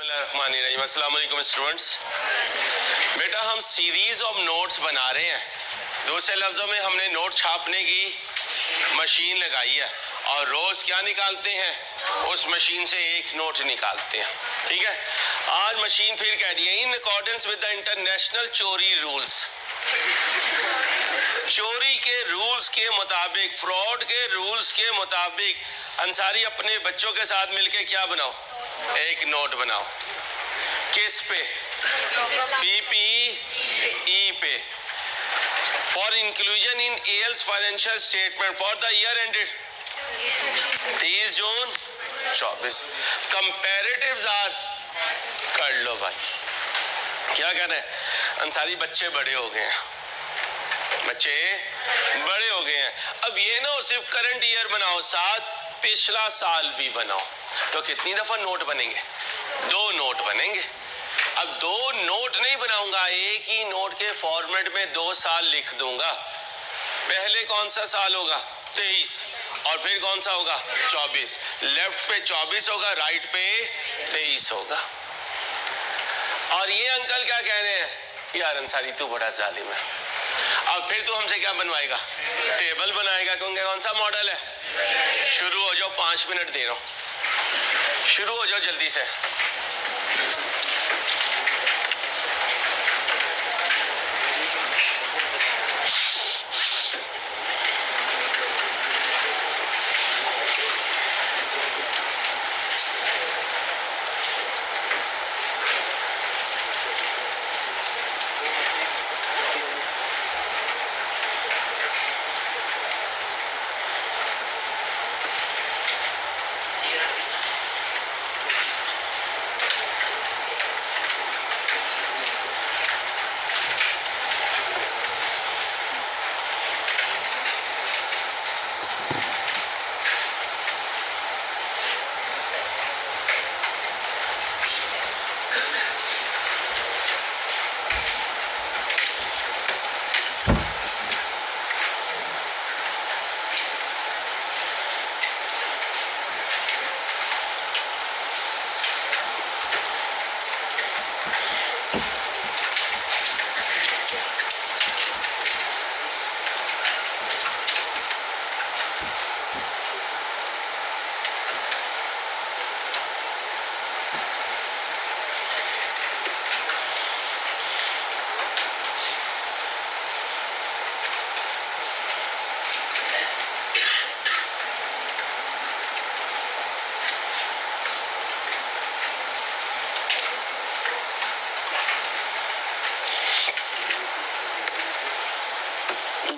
बिस्मिल्लाहिर्रहमानिर्रहीम। अस्सलाम वालेकुम स्टूडेंट्स। बेटा हम सीरीज ऑफ नोट्स बना रहे हैं। दूसरे लफ्ज़ों में हमने नोट छापने की मशीन लगाई है और रोज़ क्या निकालते हैं, उस मशीन से एक नोट निकालते हैं। ठीक है, आज मशीन फिर कह दी है in accordance with the international चोरी रूल्स। चोरी के रूल्स के मुताबिक, फ्रॉड के रूल्स के मुताबिक अंसारी अपने बच्चों के साथ मिलके क्या बनाओ, एक नोट बनाओ। किस पे? PPE पे। For inclusion in else financial statement for the year ended 30 June 24। Comparatives are, कर लो भाई। क्या कहना है अंसारी, बच्चे बड़े हो गए हैं, बच्चे बड़े हो गए हैं। अब ये ना हो सिर्फ करंट ईयर बनाओ, साथ पिछला साल भी बनाओ। तो कितनी दफा नोट बनेंगे? 2 नोट बनेंगे। अब 2 नोट नहीं बनाऊंगा, एक ही नोट के फॉर्मेट में 2 साल लिख दूंगा। पहले कौन सा साल होगा? 23, और फिर कौन सा होगा? 24। लेफ्ट पे 24 होगा, राइट पे 23 होगा। और ये अंकल क्या कह रहे हैं, यार अंसारी तू बड़ा जालिम है। अब फिर तू हमसे क्या बनवाएगा? टेबल बनाएगा। क्योंकि कौन सा मॉडल है? शुरू हो जाओ, 5 मिनट दे रहा हूं, शुरू हो जाओ जल्दी से।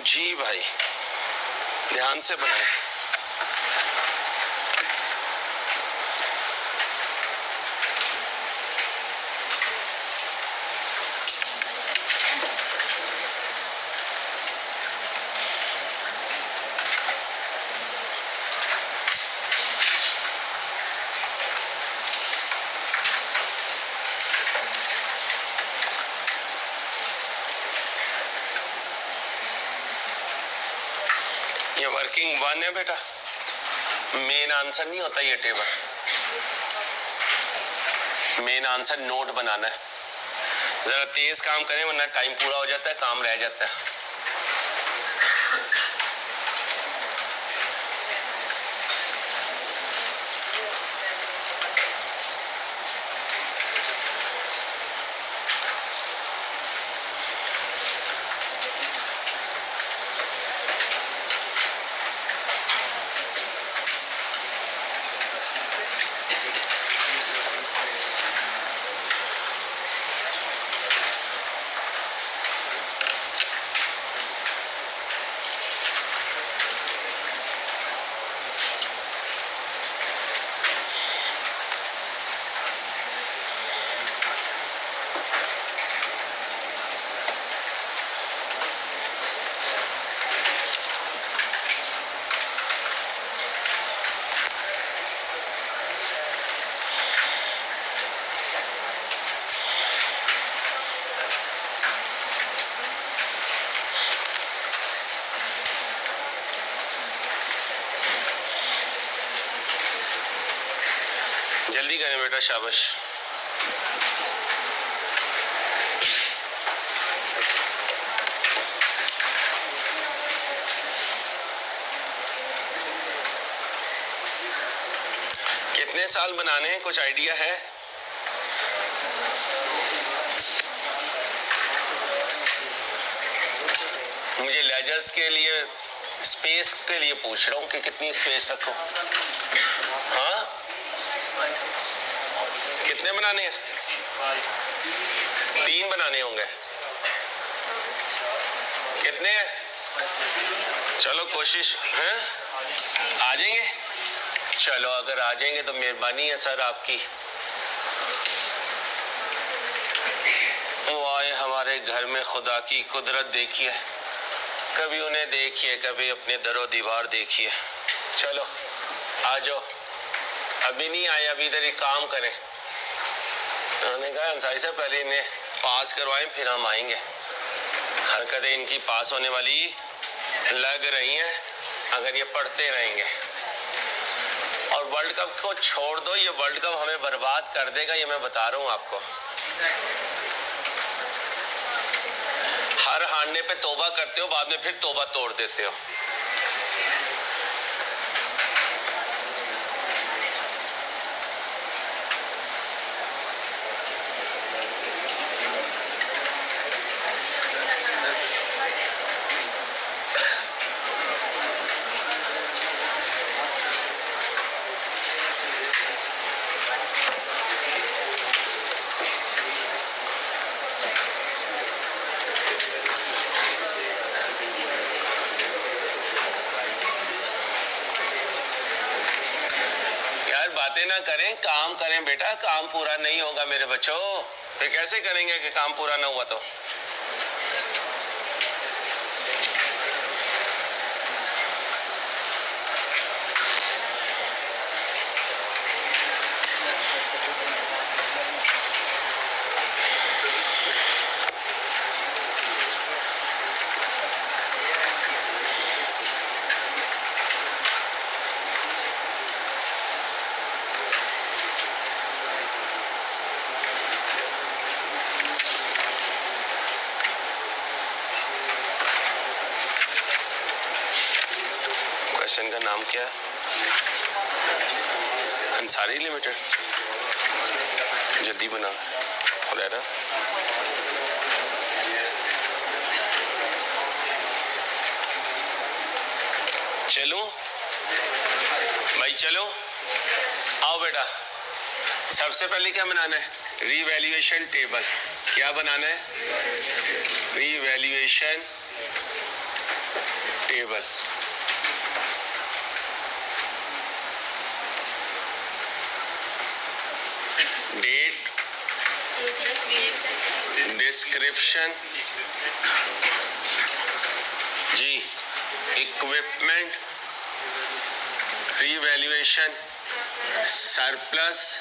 जी भाई, ध्यान से बनाए। ये वर्किंग 1 है बेटा, मेन आंसर नहीं होता ये टेबल। मेन आंसर नोट बनाना है। जरा तेज काम करें वरना टाइम पूरा हो जाता है, काम रह जाता है। जल्दी करें बेटा, शाबाश। साल बनाने हैं, कुछ आइडिया है? मुझे लेजर्स के लिए स्पेस के लिए पूछ रहा हूँ कि कितनी स्पेस रखो। हाँ, कितने बनाने हैं? 3 बनाने होंगे। कितने हैं? चलो कोशिश है, आ जाएंगे। चलो अगर आ जाएंगे तो मेहरबानी है सर आपकी। वो आए हमारे घर में, खुदा की कुदरत देखिए, कभी उन्हें देखिए, कभी अपने दरो दीवार देखिए। चलो आ जाओ, अभी नहीं आए, अभी इधर ही काम करें। उन्होंने कहा अंसारी साहब पहले इन्हें पास करवाएं फिर हम आएंगे। हरकतें इनकी पास होने वाली लग रही हैं अगर ये पढ़ते रहेंगे। और वर्ल्ड कप को छोड़ दो, ये वर्ल्ड कप हमें बर्बाद कर देगा, ये मैं बता रहा हूँ आपको। हर हारने पे तौबा करते हो, बाद में फिर तौबा तोड़ देते हो। बातें ना करें, काम करें बेटा। काम पूरा नहीं होगा मेरे बच्चों, फिर कैसे करेंगे कि काम पूरा ना हुआ तो? क्वेश्चन का नाम क्या है? अंसारी लिमिटेड। जल्दी बना खुलेरा। चलो भाई चलो, आओ बेटा। सबसे पहले क्या बनाना है? Revaluation table. क्या बनाना है? Revaluation table. डेट, डिस्क्रिप्शन जी, इक्विपमेंट, रीवैल्यूएशन, सरप्लस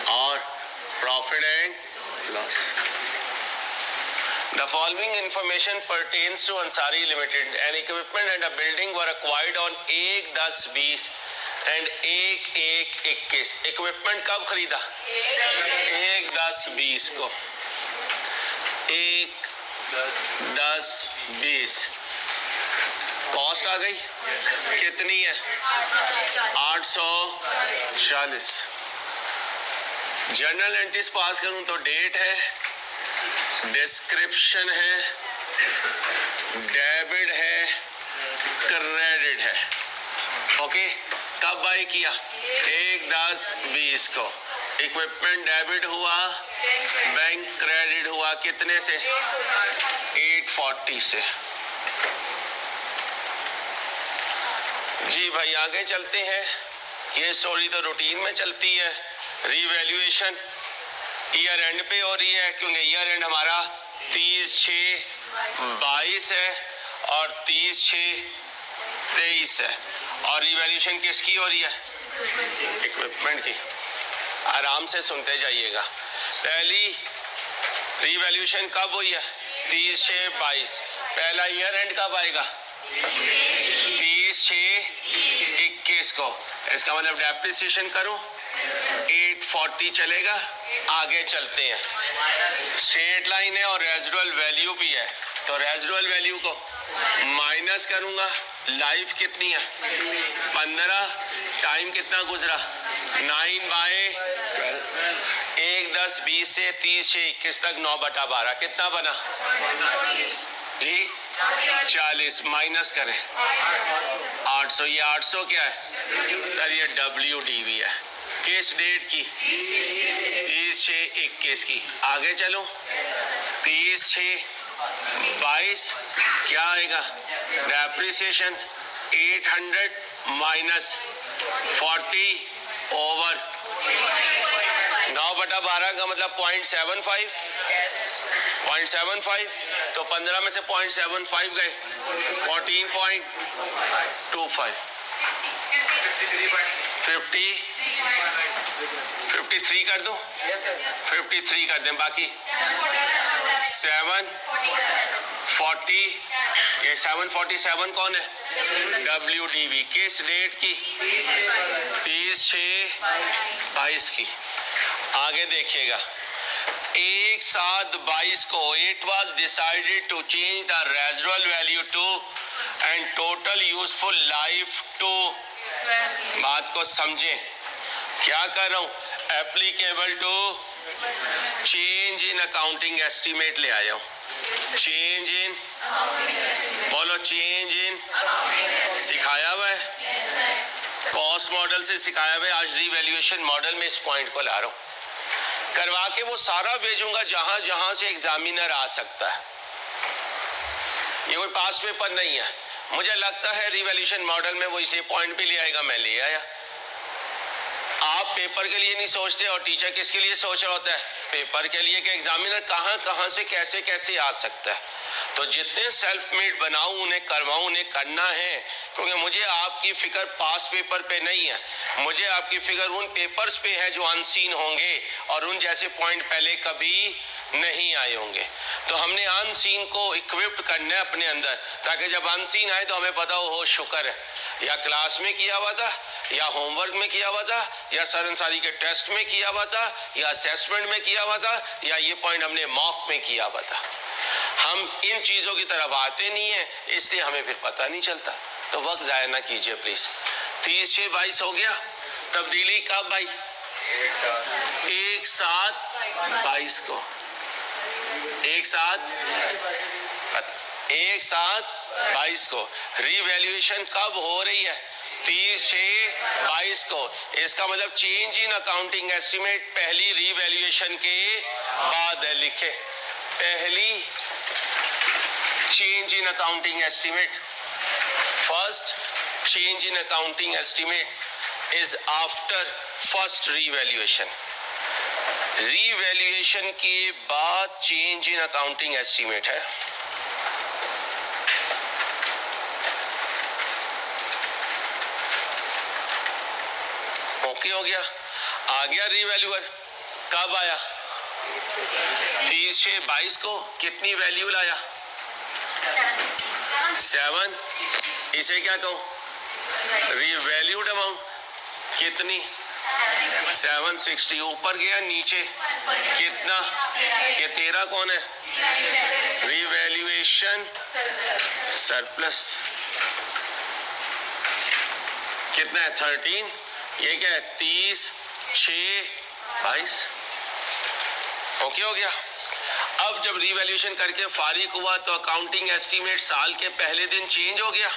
और profit and loss. The following information pertains to Ansari Limited. An equipment and a building were acquired on 1/10/20 and 1/1/21. Equipment कब खरीदा? 1/10/20 को। 1/10/20 कॉस्ट आ गई कितनी है? 840। जर्नल एंट्रीज पास करूं तो date है, डिस्क्रिप्शन है, डेबिट है, क्रेडिट है। ओके, कब बाय किया? 1/10/20 को। इक्विपमेंट डेबिट हुआ, बैंक क्रेडिट हुआ कितने से? 840 से। जी भाई आगे चलते हैं। ये स्टोरी तो रूटीन में चलती है। रीवैल्यूएशन ईयर एंड पे हो रही है क्योंकि ईयर एंड हमारा 30/6/22 है और 30/6/23 है। और रीवैल्यूएशन किसकी हो रही है? इक्विपमेंट की। आराम से सुनते जाइएगा। पहली रीवैल्यूएशन कब हुई है? 30/6/22। पहला ईयर एंड कब आएगा? 30/6/21 को। इसका मतलब डेप्रिसिएशन करूं 840 चलेगा। आगे चलते हैं। स्ट्रेट लाइन है और रेजिडुअल वैल्यू भी है, तो रेजिडुअल वैल्यू को माइनस करूंगा। लाइफ कितनी है? 15। टाइम कितना गुजरा? 9 बाय 1 10 20 से 30 से 21 तक 9/12 कितना बना? 40 माइनस करें 800। ये 800 क्या है सर? ये WDV है। किस डेट की? 30/6/21 की। आगे चलो 30/6/22 क्या आएगा? डेप्रिसिएशन 800 माइनस 40 ओवर 9/12 का मतलब 0.75 तो 15 में से 0.75 गए 14.25 53 कर दो 53 कर दें। बाकी 740 ये 747 कौन है? WDV। किस डेट की? 30/6/22 की। आगे देखिएगा 1/7/22 को it was decided to change the residual value to and total useful life to। बात को समझें, क्या कर रहा हूं? Applicable to change in accounting estimate ले आया हूं। चेंज इन बोलो, चेंज इन सिखाया हुआ है, कॉस्ट मॉडल से सिखाया हुआ है। आज रिवैल्यूएशन मॉडल में इस पॉइंट को ला रहा हूं। करवा के वो सारा भेजूंगा जहां जहां से एग्जामिनर आ सकता है। ये कोई पास पेपर नहीं है। मुझे लगता है रिवैल्यूएशन मॉडल में वो इसे पॉइंट भी ले आएगा, मैं ले आया। आप पेपर के लिए नहीं सोचते और टीचर किसके लिए सोच रहा होता है? पेपर के लिए कि एग्जामिनर कहां कहां से कैसे कैसे आ सकता है। तो जितने सेल्फ मेड बनाऊं उन्हें करवाऊं, उन्हें करना है, क्योंकि मुझे आपकी फिक्र पास पेपर पे नहीं है। मुझे आपकी फिक्र उन पेपर्स पे है जो अनसीन होंगे और उन जैसे पॉइंट पहले कभी नहीं आए होंगे। तो हमने अनसीन को इक्विप्ड करना है अपने अंदर, ताकि जब अनसीन आए तो हमें पता हो शुक्र है, या क्लास में किया हुआ था, या होमवर्क में किया हुआ था, या सर अंसारी के टेस्ट में किया हुआ था, या असेसमेंट में किया हुआ था, या ये पॉइंट हमने मॉक में किया हुआ था। हम इन चीजों की तरफ आते नहीं है, इसलिए हमें फिर पता नहीं चलता। तो वक्त जाया ना कीजिए प्लीज। 30/6/22 हो गया। तब्दीली कब भाई? 1/7/22 को। 1/7/22 को। रिवैल्यूएशन कब हो रही है? 30/6/22 को। इसका मतलब चेंज इन अकाउंटिंग एस्टीमेट पहली रिवैल्यूएशन के बाद है। लिखे पहली change in accounting estimate. First change in accounting estimate is after first revaluation. Revaluation के बाद change in accounting estimate है। ओके हो गया। आ गया रिवैल्यूअर। कब आया? 30/6/22 को। कितनी वैल्यू लाया? 7। इसे क्या कहूं? Revalued amount. कितनी? 760। ऊपर गया नीचे कितना? ये 13 कौन है? Revaluation surplus. कितना है? 13। ये क्या है? 30/6/22। ओके हो गया। अब जब रिवैल्यूएशन करके फारिग हुआ तो अकाउंटिंग एस्टीमेट साल के पहले दिन चेंज हो गया।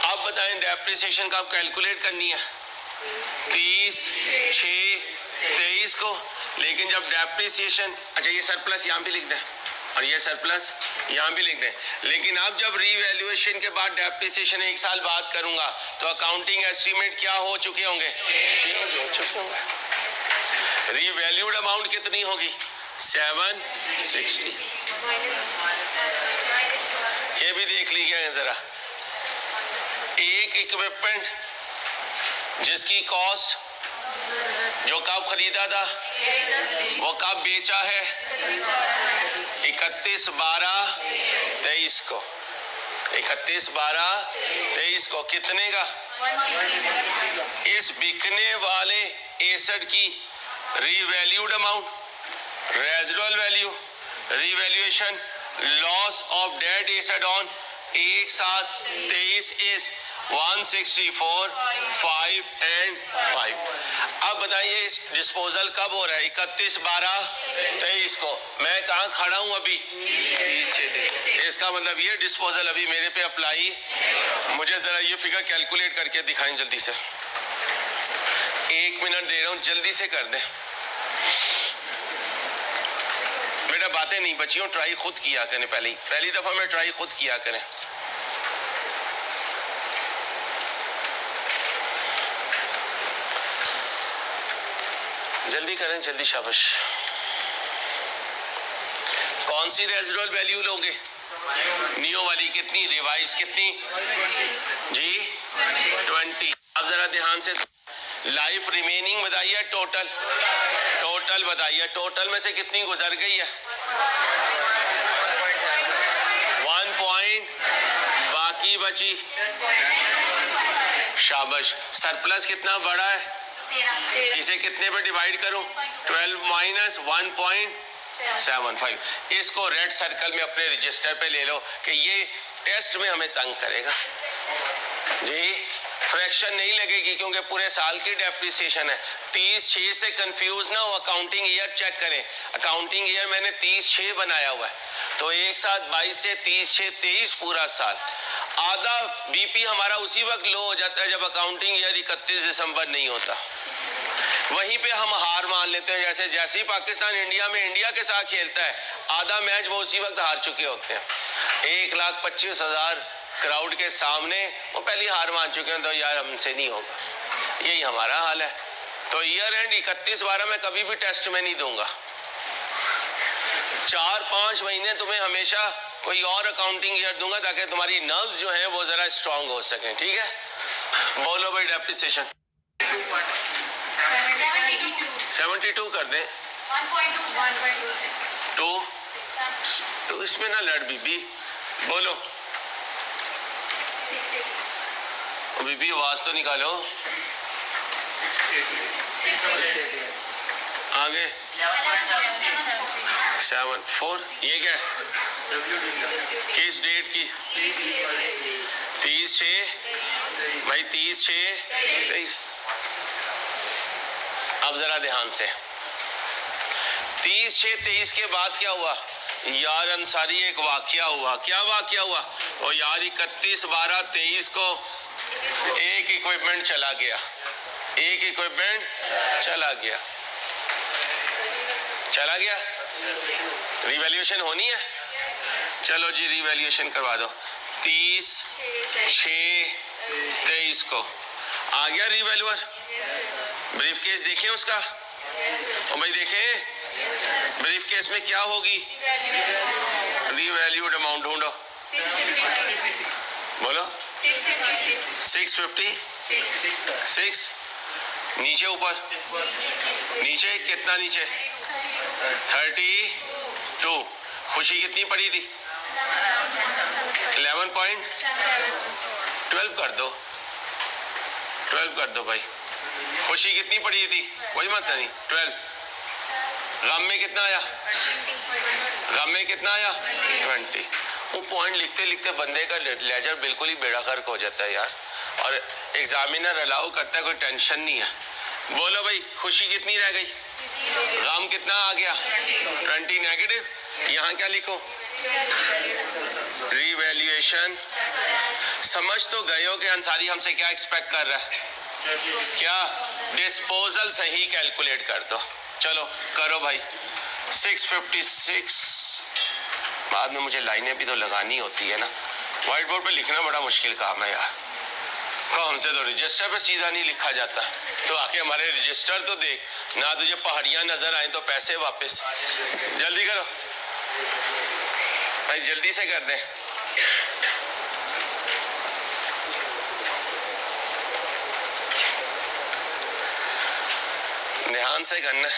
अब बताएं डेप्रिसिएशन कब कैलकुलेट करनी है? 30/6/23 को। लेकिन जब डेप्रिसिएशन, अच्छा ये सरप्लस यहाँ भी लिख दें और ये सरप्लस यहाँ भी लिख दें। लेकिन अब जब रिवैल्यूएशन के बाद डेप्रिसिएशन 1 साल बाद करूंगा तो अकाउंटिंग एस्टीमेट क्या हो चुके होंगे? रिवैल्यूड अमाउंट कितनी होगी? 760। ये भी देख लीजिए जरा। एक इक्विपमेंट जिसकी कॉस्ट जो कब खरीदा था वो कब बेचा है? 31/12/23 को। 31/12/23 को। कितने का? इस बिकने वाले एसेट की revalued amount, residual value, revaluation, loss of date asset on 1/7/23 is 164, 5 and 5। अब बताइए डिस्पोजल कब हो रहा है? 31, 12, 23 को। मैं कहाँ खड़ा हूँ अभी? इसका मतलब ये डिस्पोजल अभी मेरे पे अप्लाई। मुझे जरा ये फिगर कैलकुलेट करके दिखाएं जल्दी से। 1 मिनट दे रहा हूँ, जल्दी से कर दें बेटा, बातें नहीं बची हो, ट्राई खुद किया करें। पहली दफा में ट्राई खुद किया करें। जल्दी करें, जल्दी, शाबाश। कौन सी रेजिडुअल वैल्यू लोगे? नियो वाली। कितनी? रिवाइज कितनी जी? 20। अब जरा ध्यान से लाइफ रिमेनिंग बताइए, टोटल बताइए। टोटल में से कितनी गुजर गई है? 1 पॉइंट, बाकी बची। शाबाश। सरप्लस कितना बड़ा है? इसे कितने पे डिवाइड करूं? 12 माइनस 1.75। इसको रेड सर्कल में अपने रजिस्टर पे ले लो कि ये टेस्ट में हमें तंग करेगा जी। फ्रैक्शन नहीं लगेगी क्योंकि पूरे साल की डेप्रिसिएशन है। 30/6 से कंफ्यूज ना हो। अकाउंटिंग ईयर चेक करें। अकाउंटिंग ईयर मैंने 30/6 बनाया हुआ है, तो एक साथ 22 से 30/6 23 पूरा साल। आधा बीपी हमारा उसी वक्त लो हो जाता है जब अकाउंटिंग ईयर 31 दिसंबर नहीं होता। वहीं पे हम हार मान लेते हैं। जैसे ही पाकिस्तान इंडिया में इंडिया के साथ खेलता है, आधा मैच वो उसी वक्त हार चुके होते हैं। 1,25,000 क्राउड के सामने वो पहली हार मान चुके हैं, तो यार हमसे नहीं होगा। यही हमारा हाल है। तो ईयर एंड 31/12 मैं कभी भी टेस्ट में नहीं दूंगा। 4-5 महीने तुम्हें हमेशा कोई और अकाउंटिंग ईयर दूंगा ताकि तुम्हारी नर्व्स जो है वो जरा स्ट्रांग हो सके। ठीक है, बोलो भाई। डेप्रिसिएशन 72 कर दें। 2 तो इसमें ना लड़ बीबी, बोलो बीबी, आवाज तो निकालो। आगे 7-4। ये क्या किस डेट की? 30/6 भाई, 30/6/23। अब जरा ध्यान से 30/6/23 के बाद क्या हुआ यार अंसारी? एक वाकया हुआ। क्या वाकया हुआ? और यार 31/12/23 को एक इक्विपमेंट चला गया। रिवैल्यूएशन होनी है। चलो जी, रिवैल्यूएशन करवा दो। 30/6/23 को आ गया रिवैल्यूअर। ब्रीफ केस देखें उसका। और भाई देखें ब्रीफ केस में क्या होगी? रिवैल्यूड अमाउंट ढूंढो। बोलो 656। नीचे ऊपर, नीचे कितना? नीचे 32। खुशी कितनी पड़ी थी? 11.12 कर दो भाई। खुशी कितनी पड़ी थी? वही मत नहीं, 12। गम में कितना आया? 20। वो पॉइंट लिखते लिखते बंदे का लेजर बिल्कुल ही बेड़ागर्क हो जाता है यार। और एग्जामिनर अलाउ करता है, कोई टेंशन नहीं है। बोलो भाई, खुशी कितनी रह गई? गम कितना आ गया? 20 नेगेटिव। यहाँ क्या लिखो? रिवैल्यूएशन। समझ तो गए हो कि अंसारी हमसे क्या एक्सपेक्ट कर रहा है? क्या? डिस्पोजल सही कैलकुलेट कर दो। चलो करो भाई। 656। बाद में मुझे लाइनें भी तो लगानी होती है ना। व्हाइट बोर्ड पे लिखना बड़ा मुश्किल काम है यार। तो हमसे तो रजिस्टर पे सीधा नहीं लिखा जाता। तो आके हमारे रजिस्टर तो देख ना, तुझे पहाड़ियां नजर आए तो पैसे वापस। जल्दी करो भाई, जल्दी से कर दें। ध्यान से करना।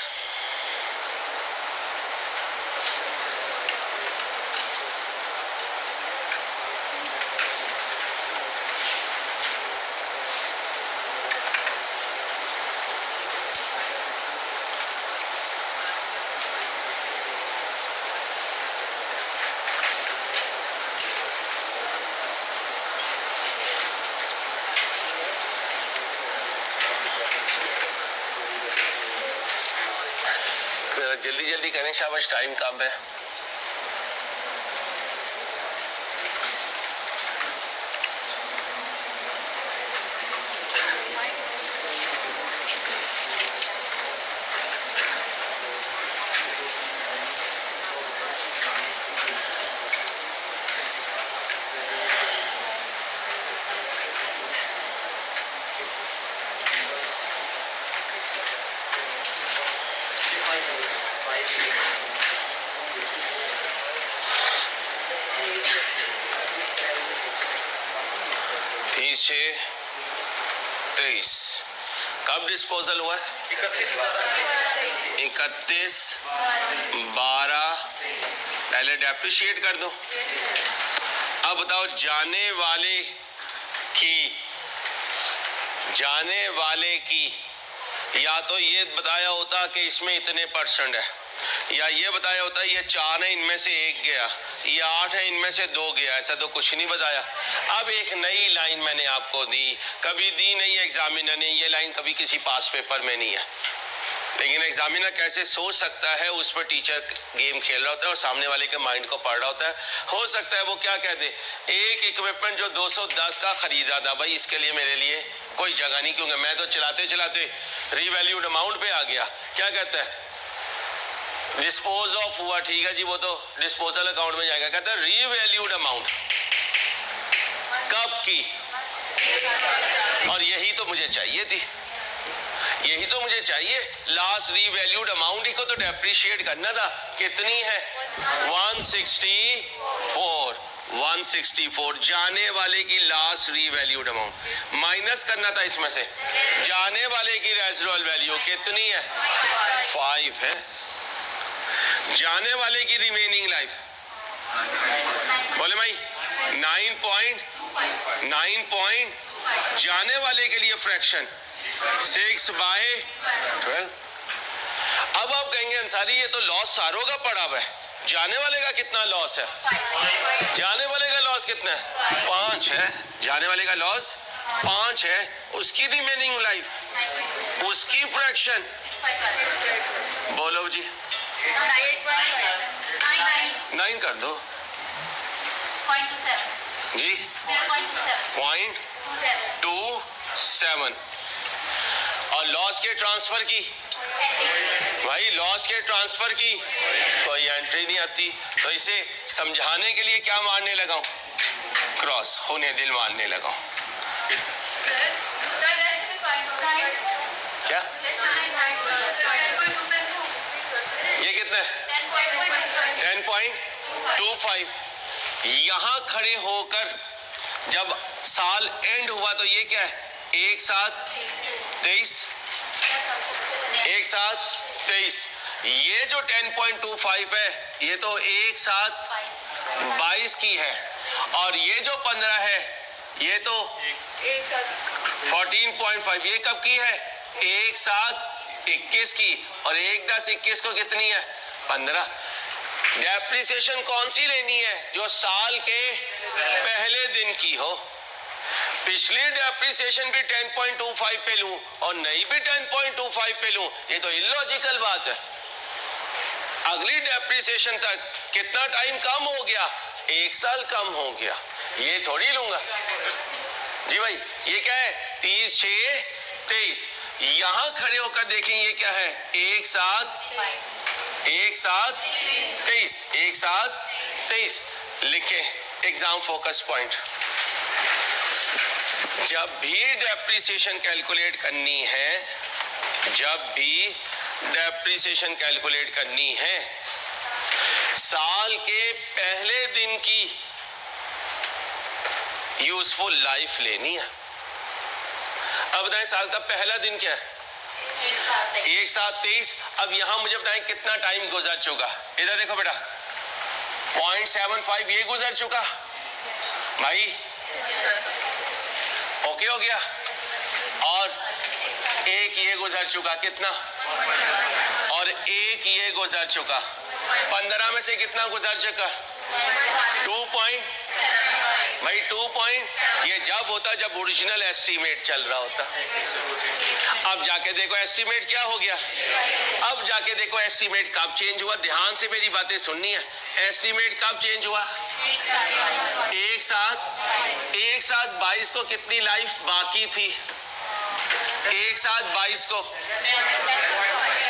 जल्दी जल्दी करें शाबाश, टाइम कम है। कब डिस्पोजल हुआ? 31/12। पहले डेप्रिशिएट कर दो। अब बताओ जाने वाले की या तो ये बताया होता कि इसमें इतने परसेंट है, या ये बताया होता ये 4 है इनमें से 1 गया, ये 8 है इनमें से 2 गया, ऐसा तो कुछ नहीं बताया। अब एक नई लाइन मैंने आपको दी, कभी दी नहीं एग्जामिनर ने, ये लाइन कभी किसी पास पेपर में नहीं है, लेकिन एग्जामिनर कैसे सोच सकता है, उस पर टीचर गेम खेल रहा होता है और सामने वाले के माइंड को पढ़ रहा होता है। हो सकता है वो क्या कह दे, एक इक्विपमेंट जो 210 का खरीदा था भाई, इसके लिए मेरे लिए कोई जगह नहीं, क्योंकि मैं तो चलाते चलाते रीवैल्यूड अमाउंट पे आ गया। क्या कहता है, डिस्पोज ऑफ हुआ, ठीक है जी, वो तो डिस्पोजल अकाउंट में जाएगा। कहता है रीवैल्यूड अमाउंट कब की, और यही तो मुझे चाहिए थी, यही तो मुझे चाहिए। लास्ट रीवैल्यूड अमाउंट ही को तो डेप्रिशिएट करना था। कितनी है? 164 जाने वाले की लास्ट रीवैल्यूड अमाउंट, माइनस करना था इसमें से जाने वाले की रेजिडुअल वैल्यू कितनी है? 5 है। जाने वाले की रिमेनिंग लाइफ बोले भाई 9 जाने वाले के लिए फ्रैक्शन 6/12। अब आप कहेंगे अंसारी ये तो लॉस सारों का पड़ा हुआ है, जाने वाले का कितना लॉस है? जाने वाले का लॉस कितना है? 5 है। जाने वाले का लॉस 5 है, उसकी रिमेनिंग लाइफ, उसकी फ्रैक्शन बोलो जी 9 कर दो जी, 0.27। और लॉस के ट्रांसफर की भाई, लॉस के ट्रांसफर की कोई एंट्री नहीं आती, तो इसे समझाने के लिए क्या मारने लगा हूं? क्रॉस, खूने दिल मारने लगा हूं। क्या ये कितना है? 10.25। यहां खड़े होकर जब साल एंड हुआ तो ये क्या है? एक साथ 23। ये जो 10.25 है ये तो एक साथ 22 की है, और ये जो 15 है ये तो 14.5। ये कब की है? एक साथ 21 की, और 1 10 21 को कितनी है? 15। डेप्रिसिएशन कौन सी लेनी है? जो साल के पहले दिन की हो। पिछली डेप्रिसिएशन भी 10.25 पे लूं और नई भी 10.25 पे लूं, ये तो इलॉजिकल बात है। अगली डेप्रिसिएशन तक कितना टाइम कम हो गया? 1 साल कम हो गया, ये थोड़ी लूंगा जी भाई। ये क्या है? 30/6/23। यहां खड़े होकर देखें ये क्या है? एक साथ 23 लिखे। एग्जाम फोकस पॉइंट, जब भी डेप्रिसिएशन कैलकुलेट करनी है, साल के पहले दिन की यूजफुल लाइफ लेनी है। अब बताएं साल का पहला दिन क्या है? 1 साथ 23। अब यहां मुझे बताएं कितना टाइम गुजर चुका? इधर देखो बेटा, 0.75 ये गुजर चुका भाई, ओके हो गया, और एक ये गुजर चुका, कितना? और एक ये गुजर चुका। 15 में से कितना गुजर चुका? 2 पॉइंट भाई, 2 पॉइंट। ये जब होता जब ओरिजिनल एस्टीमेट चल रहा होता। अब जाके देखो एस्टीमेट क्या हो गया। अब जाके देखो एस्टीमेट कब चेंज हुआ, ध्यान से मेरी बातें सुननी है। एस्टीमेट कब चेंज हुआ? एक साथ 22 को कितनी लाइफ बाकी थी? एक साथ 22 को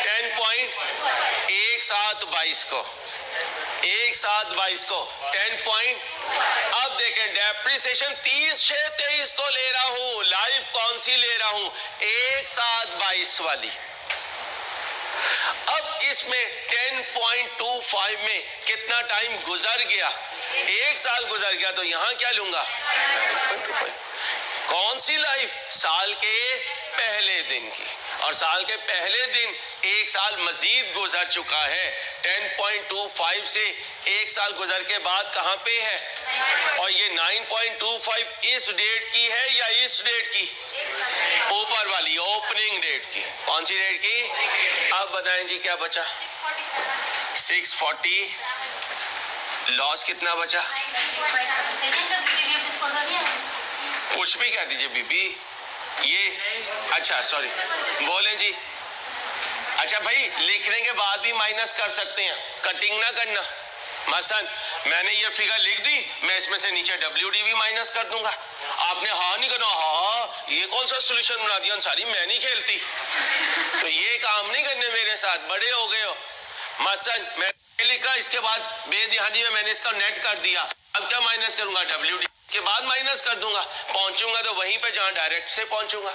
10 पॉइंट, एक साथ 22 को 10 पॉइंट। अब देखें डेप्रिसिएशन 30/6/23 को ले रहा हूं, लाइफ कौन सी ले रहा हूं? एक साथ 22 वाली। अब इसमें 10.25 में कितना टाइम गुजर गया? एक साल गुजर गया, तो यहां क्या लूंगा? कौन सी लाइफ? साल के पहले दिन की, और साल के पहले दिन एक साल मजीद गुजर चुका है। 10.25 से एक साल गुजर के बाद कहां पे है? और ये 9.25 इस डेट की है या इस डेट की? ऊपर वाली ओपनिंग डेट की। कौन सी डेट की? अब बताएं जी क्या बचा? 640। लॉस कितना बचा? कुछ भी कह दीजिए बीबी। ये अच्छा सॉरी बोले जी। अच्छा भाई, लिखने के बाद भी माइनस कर सकते हैं, कटिंग ना करना। मसलन मैंने ये फिगर लिख दी, मैं इसमें से नीचे WDV माइनस कर दूंगा। आपने हाँ नहीं करना, हाँ ये कौन सा सॉल्यूशन बना दिया अंसारी, मैं नहीं खेलती। तो ये काम नहीं करने मेरे साथ, बड़े हो गए हो। मसलन मैं लिखा, इसके बाद बेध्यानी में मैंने इसका नेट कर दिया। अब क्या माइनस करूंगा? WDV के बाद माइनस कर दूंगा। पहुंचूंगा तो वहीं पे जहां डायरेक्ट से पहुंचूंगा।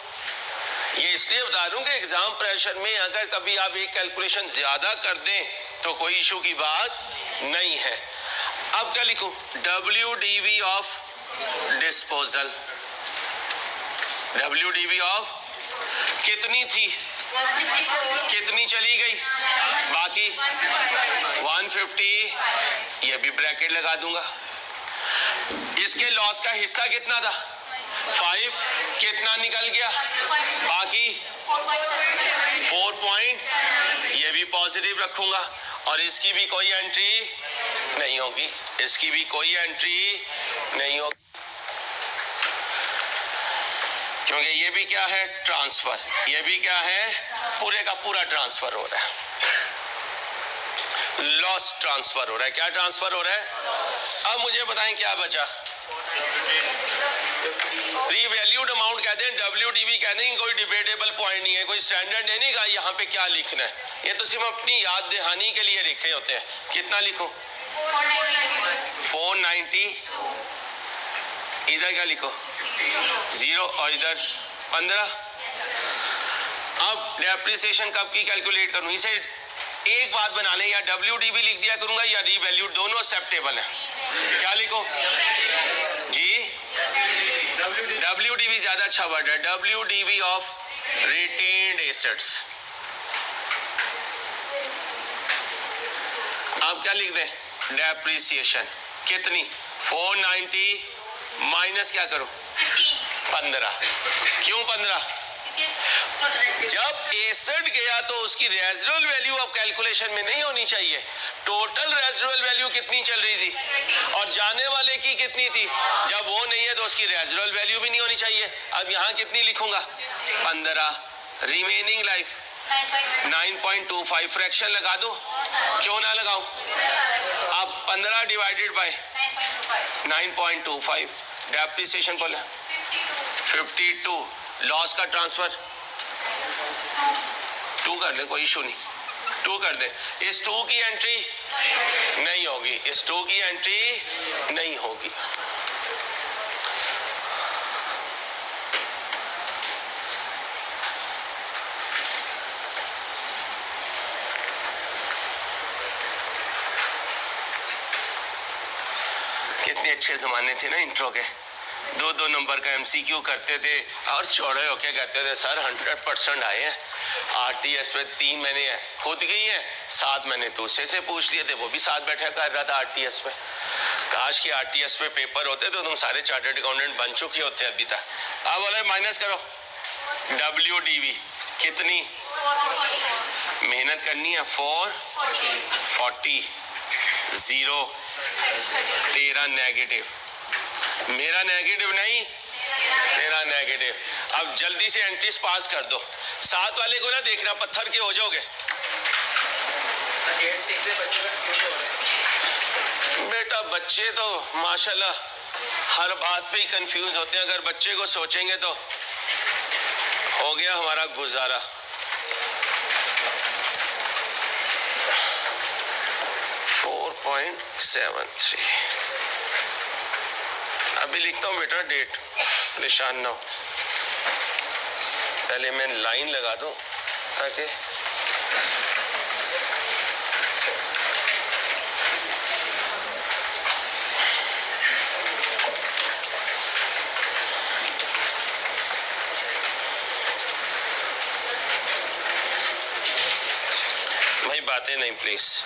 ये इसलिए बता दूं कि एग्जाम प्रेशर में अगर कभी आप एक कैलकुलेशन ज्यादा कर दें तो कोई इशू की बात नहीं है। अब क्या लिखूं? WDV of disposal. WDV of कितनी थी, कितनी चली गई? बाकी 150, ये भी ब्रैकेट लगा दूंगा। इसके लॉस का हिस्सा कितना था? 5, कितना निकल गया? बाकी 4 पॉइंट, ये भी पॉजिटिव रखूंगा। और इसकी भी कोई एंट्री नहीं होगी, इसकी भी कोई एंट्री नहीं होगी, क्योंकि ये भी क्या है? ट्रांसफर। ये भी क्या है? पूरे का पूरा ट्रांसफर हो रहा है, लॉस ट्रांसफर हो रहा है। क्या ट्रांसफर हो रहा है? अब मुझे बताएं क्या बचा? रीवैल्यूड अमाउंट कहते हैं, WDV कहते हैं। कोई डिबेटेबल पॉइंट नहीं है, कोई स्टैंडर्ड नहीं कहा यहाँ पे क्या लिखना है। ये तो सिर्फ अपनी याद दहानी के लिए लिखे होते हैं। कितना लिखो? 490। इधर क्या लिखो? 0 और इधर 15। अब डेप्रिसिएशन कब की कैलकुलेट करूं? इसे एक बात बना लें, या WDV लिख दिया करूंगा या रीवैल्यूड, दोनों एक्सेप्टेबल है। क्या लिखो जी? WDV ज्यादा अच्छा वर्ड है। WDV of retained assets. आप क्या लिख दें? डेप्रिसिएशन कितनी? 490 माइनस क्या करो? 15। क्यों 15? जब एसेट गया तो उसकी रेजिडुअल वैल्यू अब कैलकुलेशन में नहीं होनी चाहिए। टोटल रेजिडुअल वैल्यू कितनी चल रही थी और जाने वाले की कितनी थी? जब वो नहीं है तो उसकी रेजिडुअल वैल्यू भी नहीं होनी चाहिए। अब यहाँ कितनी लिखूंगा? 15। Remaining life 9.25। फ्रैक्शन लगा दो, क्यों ना लगाऊं? अब 15 डिवाइडेड बाय 9.25, डेप्रिसिएशन बोले 52। लॉस का ट्रांसफर 2 कर दे, कोई इशू नहीं, 2 कर दे। इस 2 की एंट्री नहीं होगी, इस 2 की एंट्री नहीं होगी। कितने अच्छे जमाने थे ना इंट्रो के। 2-2 नंबर का MCQ करते थे और चौड़े होके कहते थे सर 100% आए हैं। RTS में 3 मैंने खुद गई है, 7 मैंने दूसरे से पूछ लिए थे, वो भी साथ बैठा कर रहा था RTS पे। काश कि RTS पे पेपर होते तो तुम सारे चार्टर्ड अकाउंटेंट बन चुके होते अभी तक। अब बोले माइनस करो। WDV कितनी? मेहनत करनी है। 440, 0, तेरा नेगेटिव, मेरा नेगेटिव नहीं, तेरा नेगेटिव। अब जल्दी से एंट्रीज पास कर दो। 7 वाले को ना देखना, पत्थर के हो जाओगे। बेटा बच्चे तो माशाल्लाह हर बात पे ही कंफ्यूज होते हैं, अगर बच्चे को सोचेंगे तो हो गया हमारा गुजारा। 4.73 अभी लिखता हूँ बेटा डेट, परेशान ना हो। पहले मैं लाइन लगा दूं ताकि भाई बातें नहीं प्लीज।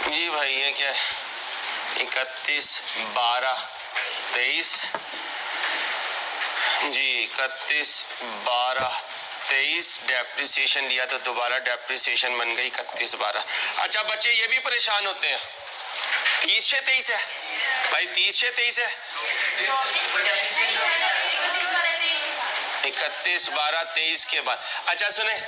जी भाई ये क्या है, 31/12/23 जी 31/12/23 डेप्रिसिएशन लिया तो दोबारा डेप्रिसिएशन बन गई 31/12। अच्छा बच्चे ये भी परेशान होते हैं, 30/23 है भाई, 30/23 है, 31/12/23 के बाद। अच्छा सुने,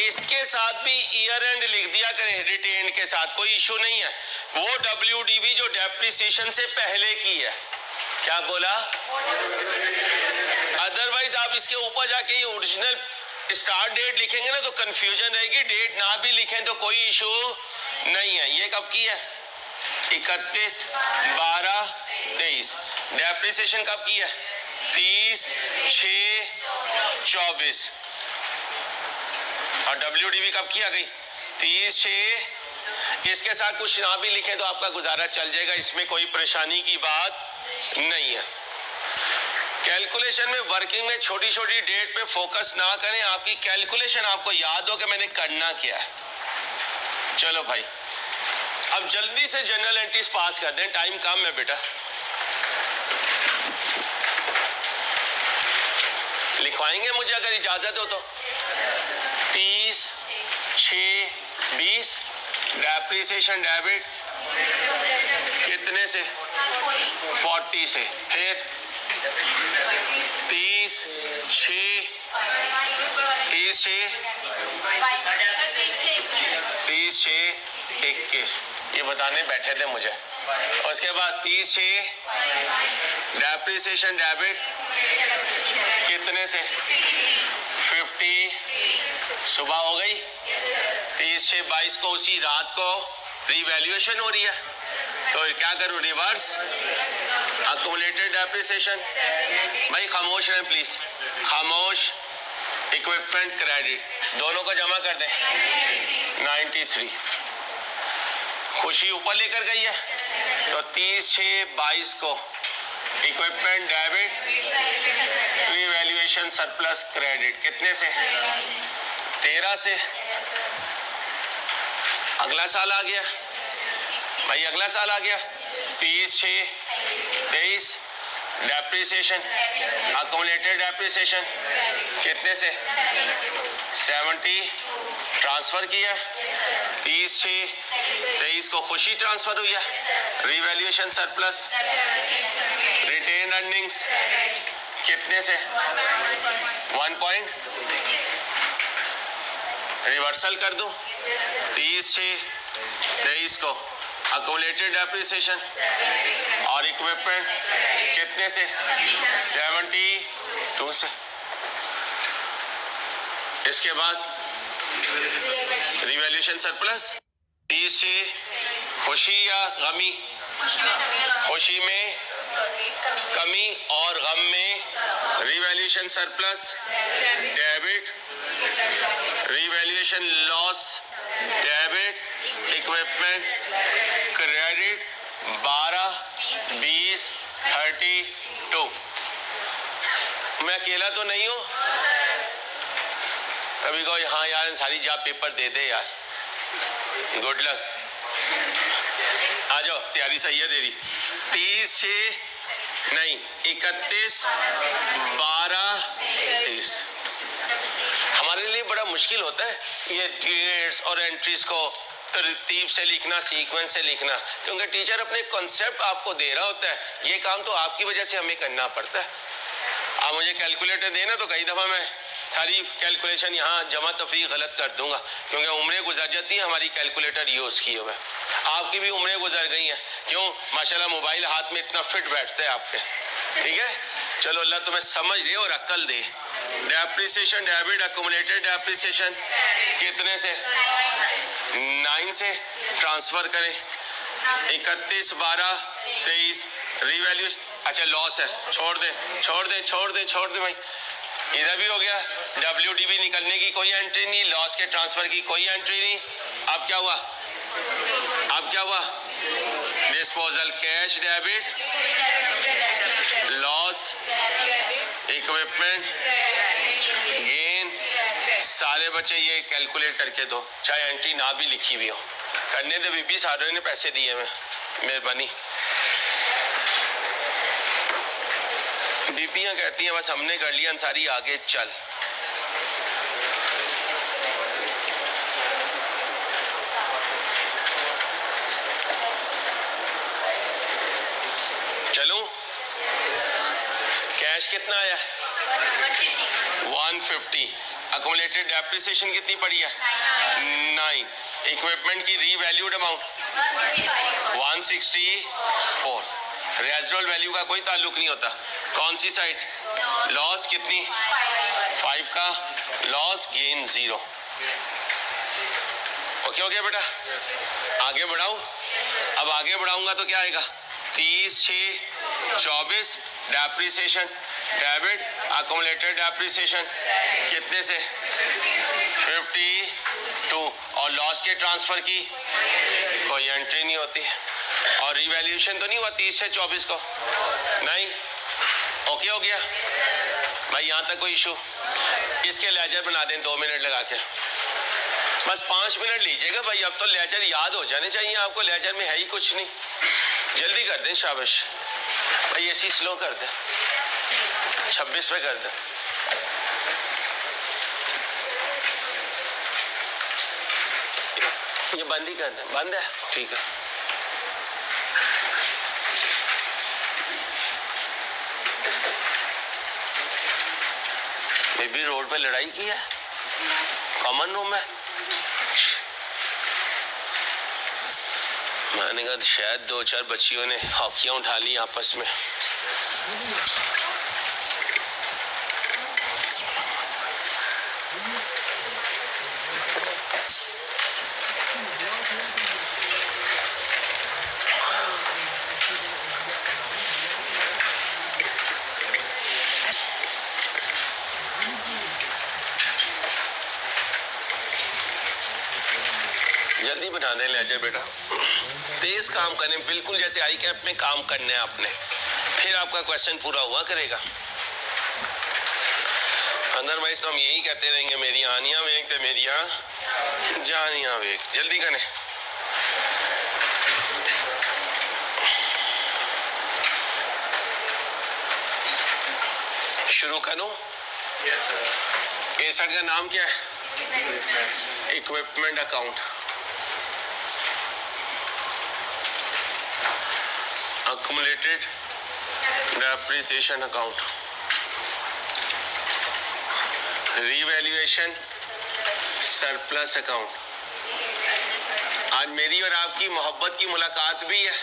इसके साथ भी ईयर एंड लिख दिया करें रिटेन के साथ, कोई इशू नहीं है। वो WDV जो डेप्रिसिएशन से पहले की है, क्या बोला, अदरवाइज आप इसके ऊपर जाके ये ओरिजिनल स्टार्ट डेट लिखेंगे ना तो कंफ्यूजन रहेगी। डेट ना भी लिखें तो कोई इशू नहीं है। ये कब की है, 31/12/23। डेप्रिसिएशन कब की है, 30/6/24। और WDV कब की आ गई, 30/6। इसके साथ कुछ ना भी लिखें तो आपका गुजारा चल जाएगा, इसमें कोई परेशानी की बात नहीं है। कैलकुलेशन में वर्किंग में छोटी छोटी डेट पे फोकस ना करें, आपकी कैलकुलेशन आपको याद हो कि मैंने करना क्या है। चलो भाई अब जल्दी से जनरल एंट्रीज पास कर दें, टाइम कम है बेटा। लिखवाएंगे मुझे अगर इजाजत हो तो। 30/6/20 डेप्रिसिएशन डेबिट कितने से, 40 से। फिर 30/6/21 ये बताने बैठे थे मुझे। उसके बाद 30/6 डेप्रिसिएशन डेबिट कितने से, 50 सुबह हो गई। 30/6/22 को उसी रात को रीवैल्यूएशन हो रही है, तो क्या करूं, रिवर्स अक्यूमुलेटेड डेप्रिसिएशन। भाई खामोश रहें प्लीज, खामोश। इक्विपमेंट क्रेडिट दोनों को जमा कर दें, 93। खुशी ऊपर लेकर गई है तो 30/6/22 को equipment debit revaluation surplus credit कितने से, 13 से। अगला साल आ गया भाई, अगला साल आ गया 30/6/23 डेप्रिसिएशन अक्यूमुलेटेड डेप्रिसिएशन कितने से, 70 ट्रांसफर किया। 30/6/23 को खुशी ट्रांसफर हुई है, रीवैल्यूएशन सरप्लस रिटेन अर्निंग्स कितने से, 1 पॉइंट। रिवर्सल कर दूं, 30/6/23 को अक्यूमुलेटेड डेप्रिसिएशन और इक्विपमेंट कितने से, 72 से। इसके बाद रिवैल्यूएशन सरप्लस 30 खुशी या गमी, खुशी में कमी और गम में revaluation surplus debit, revaluation loss debit, equipment credit 12, 20, 32। मैं अकेला तो नहीं हूं, कभी को हाँ यार सारी जॉब पेपर दे दे यार, गुड लक। आ जाओ, तैयारी सही है तेरी। 30/6 नहीं, 31/12/23। हमारे लिए बड़ा मुश्किल होता है ये डेट्स और एंट्रीज को तरतीब से लिखना, सीक्वेंस से लिखना, क्योंकि टीचर अपने कॉन्सेप्ट आपको दे रहा होता है। ये काम तो आपकी वजह से हमें करना पड़ता है। आप मुझे कैलकुलेटर देना तो कई दफ़ा मैं सारी कैलकुलेशन यहाँ जमा तफरी गलत कर दूंगा, क्योंकि उम्रें गुजर जाती हैं हमारी कैलकुलेटर यूज़ किए हुए। आपकी भी उम्रें गुजर गई हैं, क्यों? माशाल्लाह मोबाइल हाथ में इतना फिट बैठता है आपके। ठीक है, चलो अल्लाह तुम्हें समझ दे और अक्ल दे। डेप्रिसिएशन डेबिट अक्यूमुलेटेड डेप्रिसिएशन कितने से? 9 से ट्रांसफर करें। 31 12 23 रीवैल्यू। अच्छा लॉस है, छोड़ दे छोड़ दे छोड़ दे छोड़ दे भाई। इधर भी हो गया। WDB निकलने की कोई एंट्री नहीं, लॉस के ट्रांसफर की कोई एंट्री नहीं। अब क्या हुआ? अब क्या हुआ? Disposal cash debit, loss, equipment gain, सारे बच्चे ये कैलकुलेट करके दो, चाहे एंट्री ना भी लिखी हुई हो। करने दे बीबी, सारे ने पैसे दिए मैं, मेहरबानी। बीबियां कहती हैं बस हमने कर लिया अंसारी, आगे चल। चलूं? कैश कितना आया? 150। अक्यूमुलेटेड डेप्रिसिएशन कितनी पड़ी है? 9। इक्विपमेंट की रीवैल्यूड अमाउंट 164। रेजिडुअल वैल्यू का कोई ताल्लुक नहीं होता। कौन सी साइड? लॉस कितनी? 5 का लॉस, गेन 0। ओके हो गया बेटा? आगे बढ़ाऊं? अब आगे बढ़ाऊंगा तो क्या आएगा? 30 6 24 डेप्रिसिएशन डेबिट अक्यूमुलेटेड डेप्रिसिएशन कितने से? 52। और लॉस के ट्रांसफर की कोई एंट्री नहीं होती। और रिवैल्यूएशन तो नहीं हुआ 30 से 24 को? नहीं। ओके हो गया भाई? यहाँ तक कोई इशू? इसके लेजर बना दें 2 मिनट लगा के, बस 5 मिनट लीजिएगा भाई। अब तो लेजर याद हो जाने चाहिए आपको, लेजर में है ही कुछ नहीं। जल्दी कर दें, शाबाश भाई। ऐसी स्लो कर दें, 26 पे कर दें। ये बंद ही कर दें। बंद है? ठीक है। बेबी रोड पे लड़ाई की है कॉमन रूम में? मैंने कहा शायद 2-4 बच्चियों ने हॉकियां उठा ली आपस में। जल्दी बना दें लेजर बेटा, तेज काम करें, बिल्कुल जैसे आई कैप में काम करना है आपने, फिर आपका क्वेश्चन पूरा हुआ करेगा। अदरवाइज तो हम यही कहते रहेंगे मेरी आनियां वेख ते मेरी जानियां वेख। जल्दी करें। शुरू करूं? एसड का नाम क्या है? Equipment account. accumulated depreciation account, revaluation surplus account। आज मेरी और आपकी मोहब्बत की मुलाकात भी है।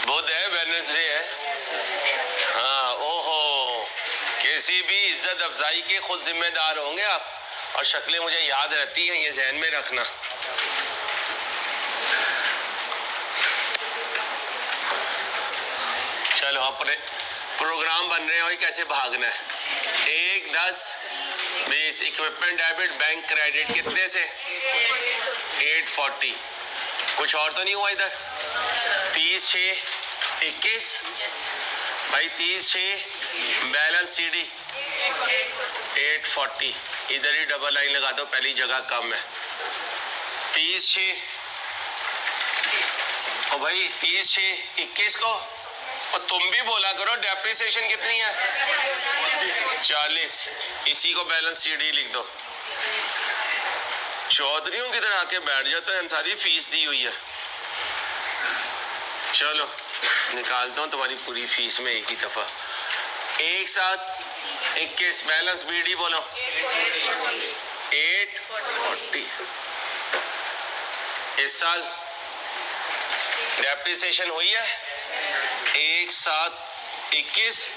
बुध है, वेडनेसडे है। हाँ, ओहो, किसी भी इज्जत अफजाई के खुद जिम्मेदार होंगे आप। और शक्लें मुझे याद रहती हैं, ये ध्यान में रखना। चलो अपने प्रोग्राम बन रहे हो, कैसे भागना है। 1 10 20 इक्विपमेंट डेबिट बैंक क्रेडिट कितने से? 840। कुछ और तो नहीं हुआ इधर? 30 6 21 भाई, 30 6 बैलेंस CD 840। इधर ही डबल लाइन लगा दो, पहली जगह कम है। 30 6 ओ भाई 30 6 21 को, और तुम भी बोला करो डेप्रिसिएशन कितनी है? 40। इसी को बैलेंस CD लिख दो। चौधरियों की तरह आके बैठ जाता है, अंसारी फीस दी हुई है। चलो निकालता हूँ तुम्हारी पूरी फीस में एक ही दफा। एक साथ 21 बैलेंस बीडी बोलो 840। इस साल डेप्रिसिएशन हुई है। एक साथ 21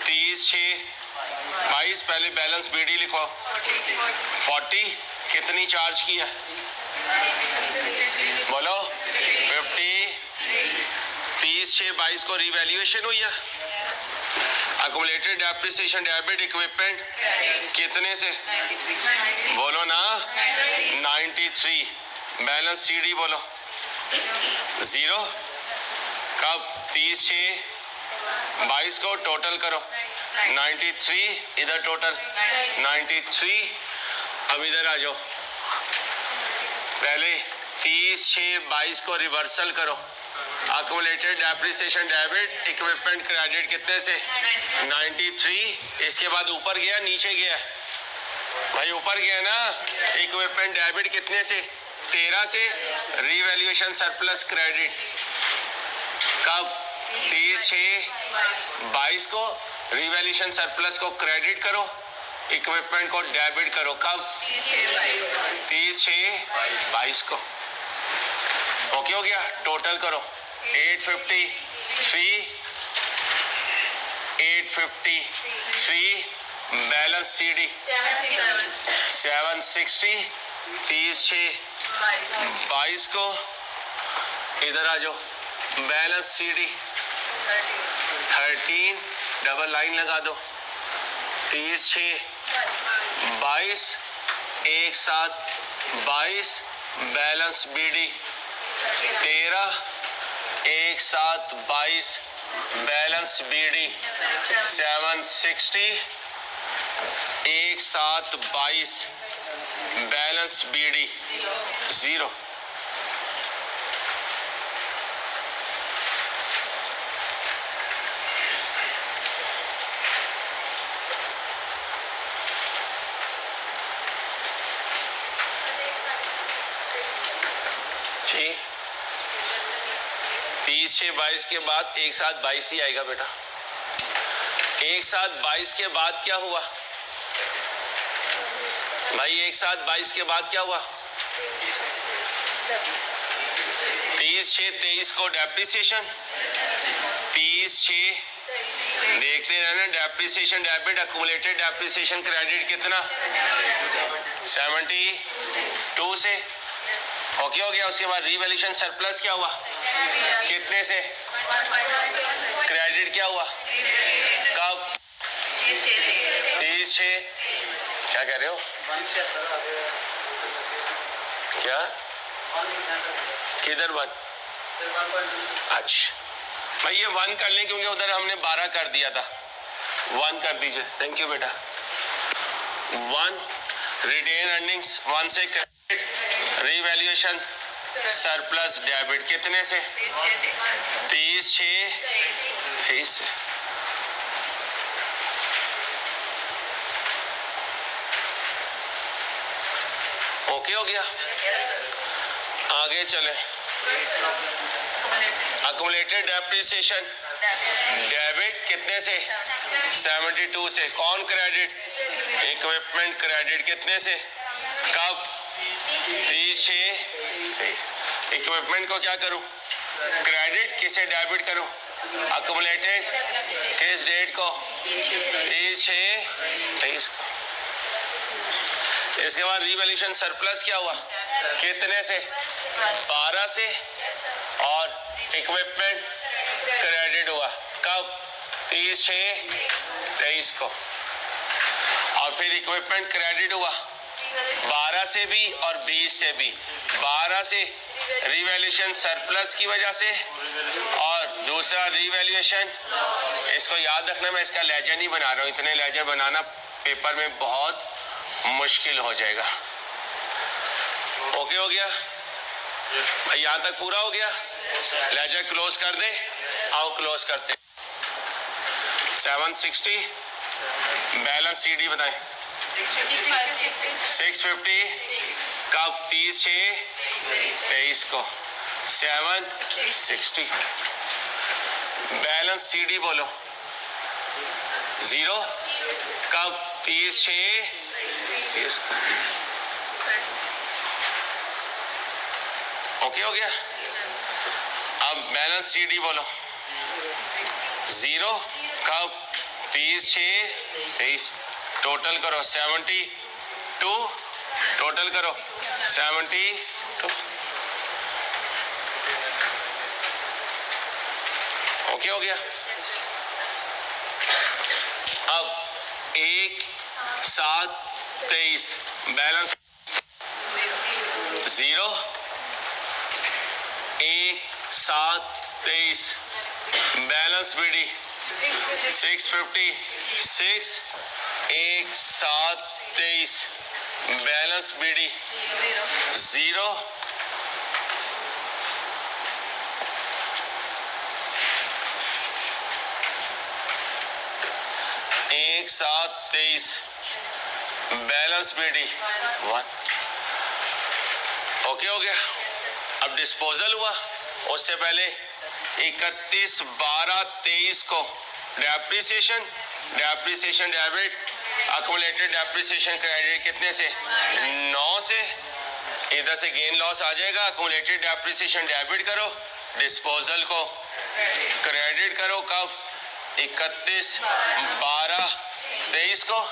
30 6 22। पहले बैलेंस बीडी लिखो 40। कितनी चार्ज की है बोलो 50। 30 6 22 को रिवैल्यूएशन हुई है। अक्यूमुलेटेड डेप्रिसिएशन डेबिट इक्विपमेंट कितने से बोलो ना 93। बैलेंस सीडी बोलो 0। कब 30 6 22 को टोटल करो 93। इधर टोटल 93। अब इधर आ जाओ, पहले 30 6 22 को रिवर्सल करो। Accumulated depreciation debit equipment credit कितने से 93। इसके बाद ऊपर गया नीचे गया भाई, ऊपर गया ना। इक्विपमेंट डेबिट कितने से 13 से। रिवैल्यूएशन सरप्लस क्रेडिट कब 30 6 22 को रिवैल्यूएशन सरप्लस को क्रेडिट करो, इक्विपमेंट को डेबिट करो कब 30 6 22 को। ओके हो गया। टोटल करो 853 853। Balance CD 760। 30 6 22 को इधर आ जाओ, बैलेंस सीडी 13। डबल लाइन लगा दो 30 6 22। एक साथ 22। Balance BD 13। एक साथ 22। Balance BD 760। एक साथ 22। Balance BD 0। जी 30 6 22 के बाद एक साथ 22 ही आएगा बेटा। एक साथ 22 के बाद क्या हुआ भाई? एक साथ 22 के बाद क्या हुआ? 30 6 23 को डेप्रिसिएशन 30 6 देखते रहना। Depreciation debit accumulated depreciation credit कितना 72 से। ओके हो गया। उसके बाद रिवैल्यूएशन सरप्लस क्या हुआ कितने से? क्रेडिट क्या हुआ कब 30 6। क्या कह रहे हो? क्या किधर 1? अच्छा भाई ये 1 कर लें क्योंकि उधर हमने 12 कर दिया था। 1 कर दीजिए। थैंक यू बेटा। 1 रिटेन अर्निंग्स 1 से क्रेडिट रिवैल्यूएशन सरप्लस डेबिट कितने से 30 6 23 से। ओके हो गया। आगे चले। अक्यूमुलेटेड डेप्रिसिएशन डेबिट कितने से 72 से। कौन क्रेडिट? इक्विपमेंट क्रेडिट कितने से कब 30 6। इक्विपमेंट को क्या करूं क्रेडिट, किसे डेबिट करूं? अक्यूमुलेटेड किस डेट को 30 6 23 को। इसके बाद रिवैल्यूएशन सरप्लस क्या हुआ कितने से 12 से। और इक्विपमेंट क्रेडिट हुआ कब 30 6 23 को। और फिर इक्विपमेंट क्रेडिट हुआ 12 से भी और 20 से भी। 12 से रिवैल्यूएशन सरप्लस की वजह से और दूसरा रिवैल्यूएशन। इसको याद रखना, मैं इसका लेजर नहीं बना रहा हूँ। इतने लेजर बनाना पेपर में बहुत मुश्किल हो जाएगा। ओके हो गया भाई? यहाँ तक पूरा हो गया। लेजर क्लोज कर दे। आओ क्लोज करते। 760 बैलेंस सीडी बताएं 650 कब 30/6/23 को 760। बैलेंस CD बोलो 0 कब 30/6/23 को। ओके हो गया। अब बैलेंस CD बोलो 0 कब 30/6/23। टोटल करो 72, टोटल करो 72। ओके हो गया। अब 1/7/23 balance 0 1/7/23 balance BD 656 1/7/23 balance BD 0 1/7/23 balance BD 1। Okay हो गया। अब डिस्पोजल हुआ, उससे पहले 31/12/23 को depreciation debit accumulated depreciation credit कितने से 9 से। इधर से गेन लॉस आ जाएगा, अक्यूमुलेटेड डेप्रिसिएशन डेबिट करो, डिस्पोजल को क्रेडिट करो कब 31/12/23 को।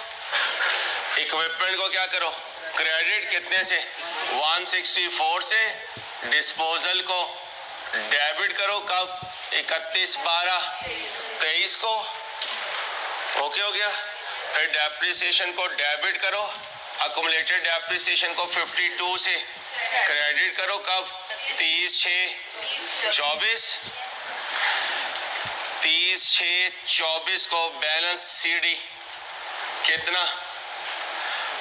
इक्विपमेंट को क्या करो क्रेडिट कितने से 164 से, डिस्पोजल को डेबिट करो कब 31/12/23 को। ओके हो गया। फिर डेप्रिसिएशन को डेबिट करो, अक्यूमुलेटेड डेप्रिसिएशन को 52 से क्रेडिट करो कब 30/6/24। 30/6/24 को बैलेंस CD कितना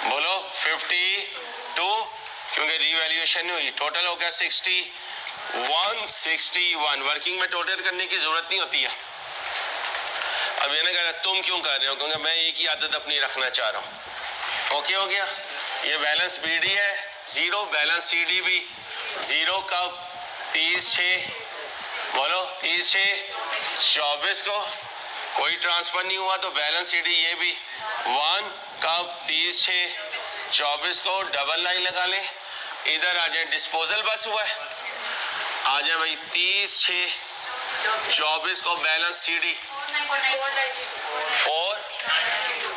बोलो 52, क्योंकि रीवैल्यूएशन नहीं हुई। टोटल हो गया 61 वर्किंग में टोटल करने की जरूरत नहीं होती है। अब ये ना कह रहा तुम क्यों कर रहे हो, क्योंकि मैं एक ही आदत अपनी रखना चाह रहा हूँ। ओके हो गया। ये बैलेंस BD है 0, बैलेंस CD भी 0 कब 30/6 बोलो 30/6/24 को। कोई ट्रांसफर नहीं हुआ तो बैलेंस CD ये भी 1 कब 30/6/24 को। डबल लाइन लगा लें, इधर आ जाए डिस्पोजल बस हुआ है, आ जाए भाई 30/6/24 को बैलेंस CD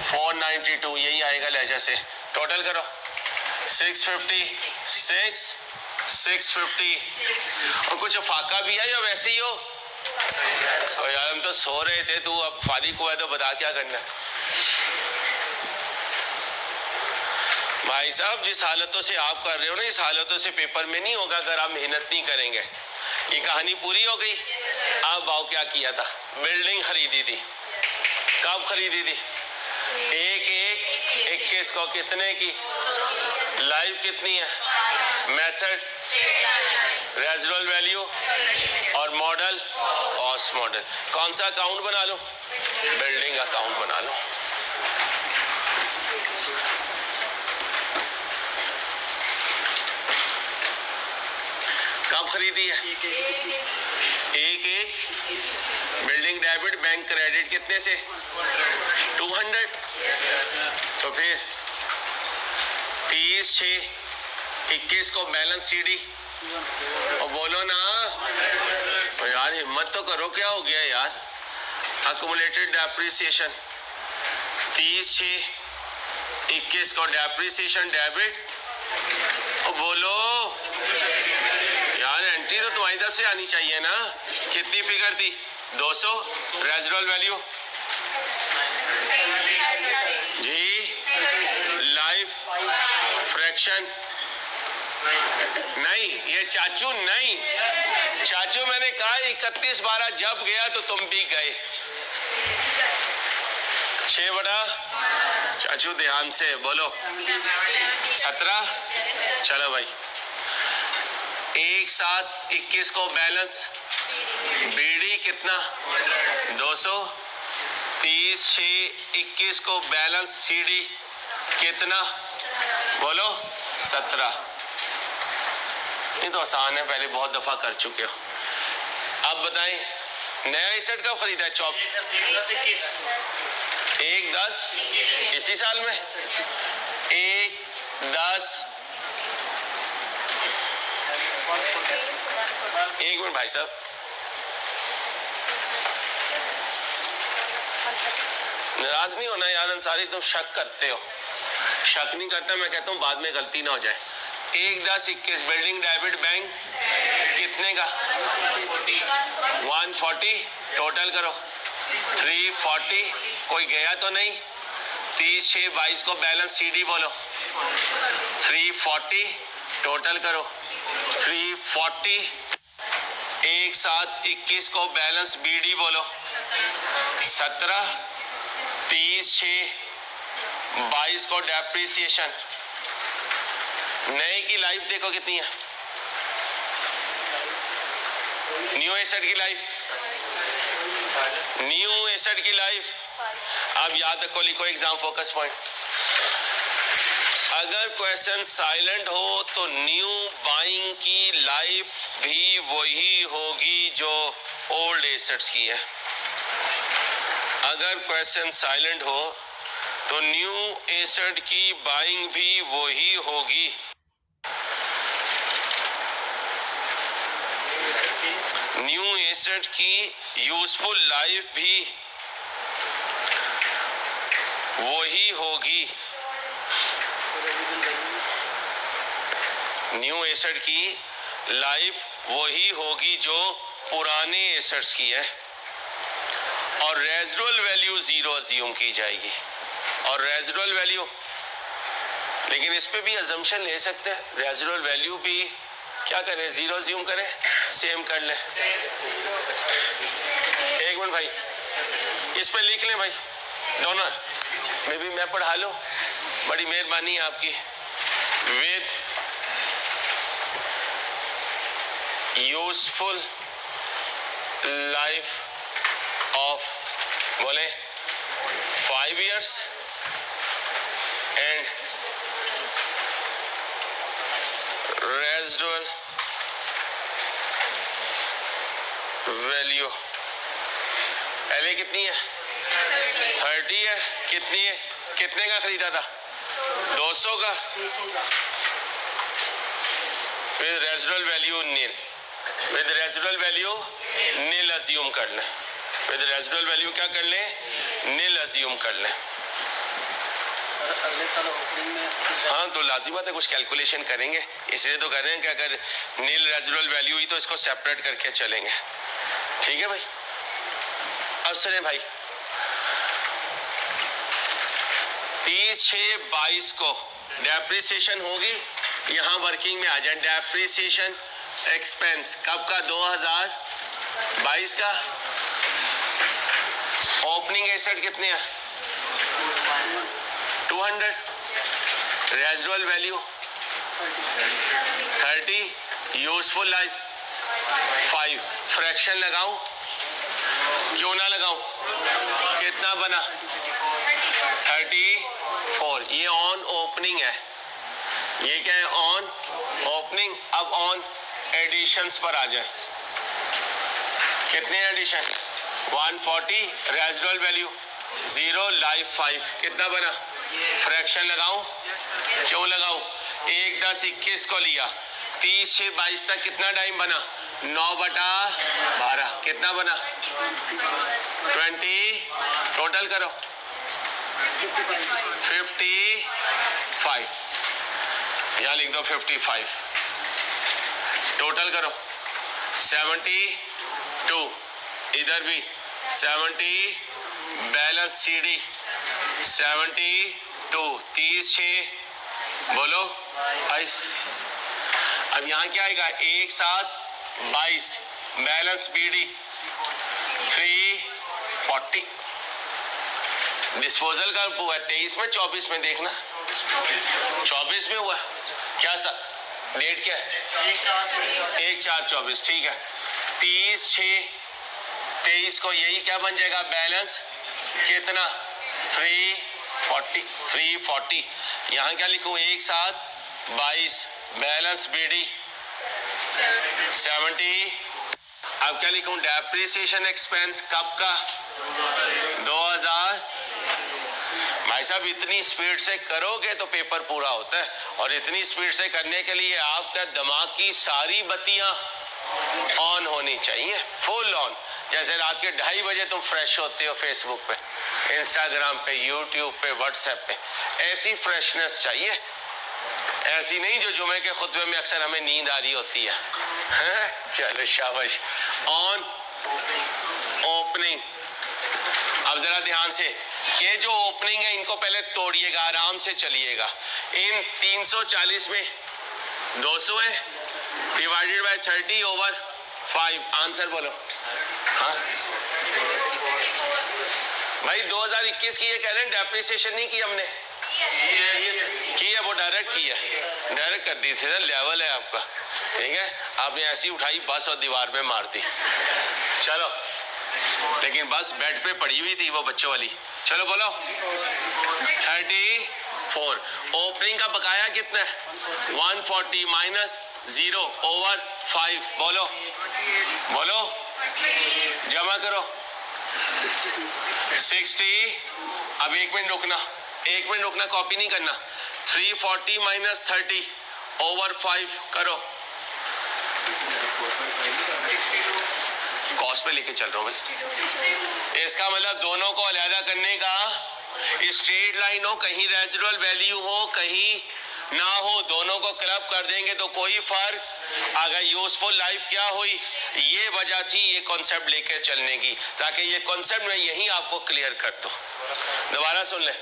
492 यही आएगा लहजा से। टोटल करो 650 और कुछ फाका भी है या वैसे ही हो। तो यार हम तो सो रहे थे, तू अब फारिग हुआ है तो बता क्या करना। भाई साहब जिस हालतों से आप कर रहे हो ना, इस हालतों से पेपर में नहीं होगा अगर आप मेहनत नहीं करेंगे। ये कहानी पूरी हो गई। अब आओ क्या किया था, बिल्डिंग खरीदी थी। कब खरीदी थी 1/1/21 को। कितने की, लाइफ कितनी है, मेथड रेजिडुअल वैल्यू और मॉडल कॉस्ट मॉडल। कौन सा अकाउंट बना लो, बिल्डिंग अकाउंट बना लो। कब खरीदी है 1/1 बिल्डिंग डेबिट बैंक क्रेडिट कितने से 200। तो फिर 30/6/21 को बैलेंस CD और बोलो ना तो यार हिम्मत तो करो, क्या हो गया यार। अक्यूमुलेटेड डेप्रिसिएशन 30/6/21 को डेप्रिसिएशन डेबिट और बोलो यार एंट्री तो तुम्हारी तरफ से आनी चाहिए ना। कितनी फिगर थी 200 रेजिडुअल वैल्यू जी, लाइफ फ्रैक्शन नहीं, ये चाचू नहीं, चाचू मैंने कहा 31/12 जब गया तो तुम भी गए 6 चाचू ध्यान से बोलो 17। चलो भाई 1/7/21 को बैलेंस BD कितना 200। 30/6/21 को बैलेंस CD कितना बोलो 17। ये तो आसान है, पहले बहुत दफा कर चुके हो। अब बताएं नया एसेट कब खरीदा है? 1/10 इसी साल में। 1/10 एक मिनट भाई साहब, नाराज नहीं होना यार अंसारी, तुम शक करते हो। शक नहीं करता, मैं कहता हूँ बाद में गलती ना हो जाए। 1/10/21 बिल्डिंग डेबिट बैंक कितने का? 140 टोटल करो। 340 कोई गया तो नहीं? 30/6/22 को बैलेंस सीडी बोलो। 340 टोटल करो। 340 1/7/21 को बैलेंस बीडी बोलो। 17 30/6/22 को डेप्रिसिएशन। नए की लाइफ देखो कितनी है, न्यू एसेट की लाइफ, न्यू एसेट की लाइफ। अब याद रखो, लिखो एग्जाम फोकस पॉइंट। अगर क्वेश्चन साइलेंट हो तो न्यू बाइंग की लाइफ भी वही होगी जो ओल्ड एसेट्स की है। अगर क्वेश्चन साइलेंट हो तो न्यू एसेट की बाइंग भी वही होगी। न्यू एसेट की यूजफुल लाइफ भी वही होगी। न्यू एसेट की लाइफ वही होगी जो पुराने एसेट्स की है, और रेजिडुअल वैल्यू 0 अज्यूम की जाएगी। और रेजिडुअल वैल्यू, लेकिन इस पे भी अजम्पशन ले सकते हैं। रेजिडुअल वैल्यू भी क्या करें, 0 अज्यूम करें, सेम कर ले। एक मिनट भाई, इस पे लिख लें भाई दोनों, मे भी मैं पढ़ा लूं, बड़ी मेहरबानी है आपकी। विद यूजफुल लाइफ ऑफ बोले 5 years and residual value पहले कितनी है? 30 है। कितनी है? कितने का खरीदा था? 200 का। With residual value nil, with residual value nil assume कर लें। विद रेजिडुअल वैल्यू क्या कर लें? नील अज्यूम कर लें। हाँ तो लाजिम बात है, कुछ कैलकुलेशन करेंगे, इसलिए तो कर रहे हैं कि अगर नील रेजिडुअल वैल्यू हुई तो इसको सेपरेट करके चलेंगे। ठीक है भाई। अब सुने भाई, 30/6/22 को डेप्रिसिएशन होगी, यहाँ वर्किंग में आ जाए। डेप्रिसिएशन एक्सपेंस कब का? 2022 का। ओपनिंग एसेट कितने हैं? 200। Residual value 30, useful life 5। Fraction लगाऊं? क्यों ना लगाऊं? कितना बना? 34। ये ऑन ओपनिंग है, ये क्या है? On opening. अब ऑन एडिशंस पर आ जाए। कितने एडिशन? 140। Residual value 0, life 5। कितना बना? फ्रैक्शन लगाऊं? क्यों लगाऊं? 1/10/21 को लिया, 30/6/22 तक कितना टाइम बना? 9/12। कितना बना? 20। टोटल करो 55। यहाँ लिख दो 55। टोटल करो 72। इधर भी 70, बैलेंस सीडी 72। 30/6 बोलो 22। अब यहाँ क्या आएगा? 1/7/22 बैलेंस बीडी 340। डिस्पोजल का हुआ 23 में, 24 में देखना। 24 में हुआ क्या? डेट क्या है? 1/4/24। ठीक है। 30/6/23 को यही क्या बन जाएगा? बैलेंस कितना? 340। यहाँ क्या लिखूं? 1/7/22 बैलेंस बीडी 70। अब क्या लिखूं? डेप्रिसिएशन एक्सपेंस कब का? 2000। भाई साहब इतनी स्पीड से करोगे तो पेपर पूरा होता है, और इतनी स्पीड से करने के लिए आपका दिमाग की सारी बत्तियां ऑन होनी चाहिए, फुल ऑन। जैसे रात के 2:30 बजे तुम फ्रेश होते हो फेसबुक पे, इंस्टाग्राम पे, यूट्यूब पे, व्हाट्सएप पे, ऐसी फ्रेशनेस चाहिए। ऐसी नहीं जो जुमे के खुतबे में अक्सर हमें नींद आ रही होती है। चलो शाबाश। On opening. अब जरा ध्यान से, ये जो ओपनिंग है इनको पहले तोड़िएगा, आराम से चलिएगा। इन 340 में 200 है, डिवाइडेड बाय 30 ओवर 5। आंसर बोलो। हाँ भाई 2021 की ये कह रहे हैं, डेप्रिसिएशन नहीं की हमने, की है, वो डायरेक्ट की है, डायरेक्ट कर दी थी ना, लेवल है आपका, ठीक है। आपने ऐसी उठाई बस और दीवार पे मार दी। चलो, लेकिन बस बेड पे पड़ी हुई थी वो बच्चों वाली। चलो बोलो। 34। ओपनिंग का बकाया कितना है? 140 माइनस 0 ओवर 5। बोलो बोलो, जमा करो। 60। अब 1 मिनट रुकना, 1 मिनट रुकना, कॉपी नहीं करना। 340 माइनस 30 ओवर 5 करो। कॉस्ट पे लेके चल रहा हूँ भाई। इसका मतलब दोनों को अलग करने का, स्ट्रेट लाइन हो, कहीं रेजिडुअल वैल्यू हो, कहीं ना हो, दोनों को क्लब कर देंगे तो कोई फर्क। अगर यूजफुल लाइफ क्या हुई, ये वजह थी ये कॉन्सेप्ट लेके चलने की, ताकि ये कॉन्सेप्ट मैं यही आपको क्लियर कर दूं। दोबारा सुन ले।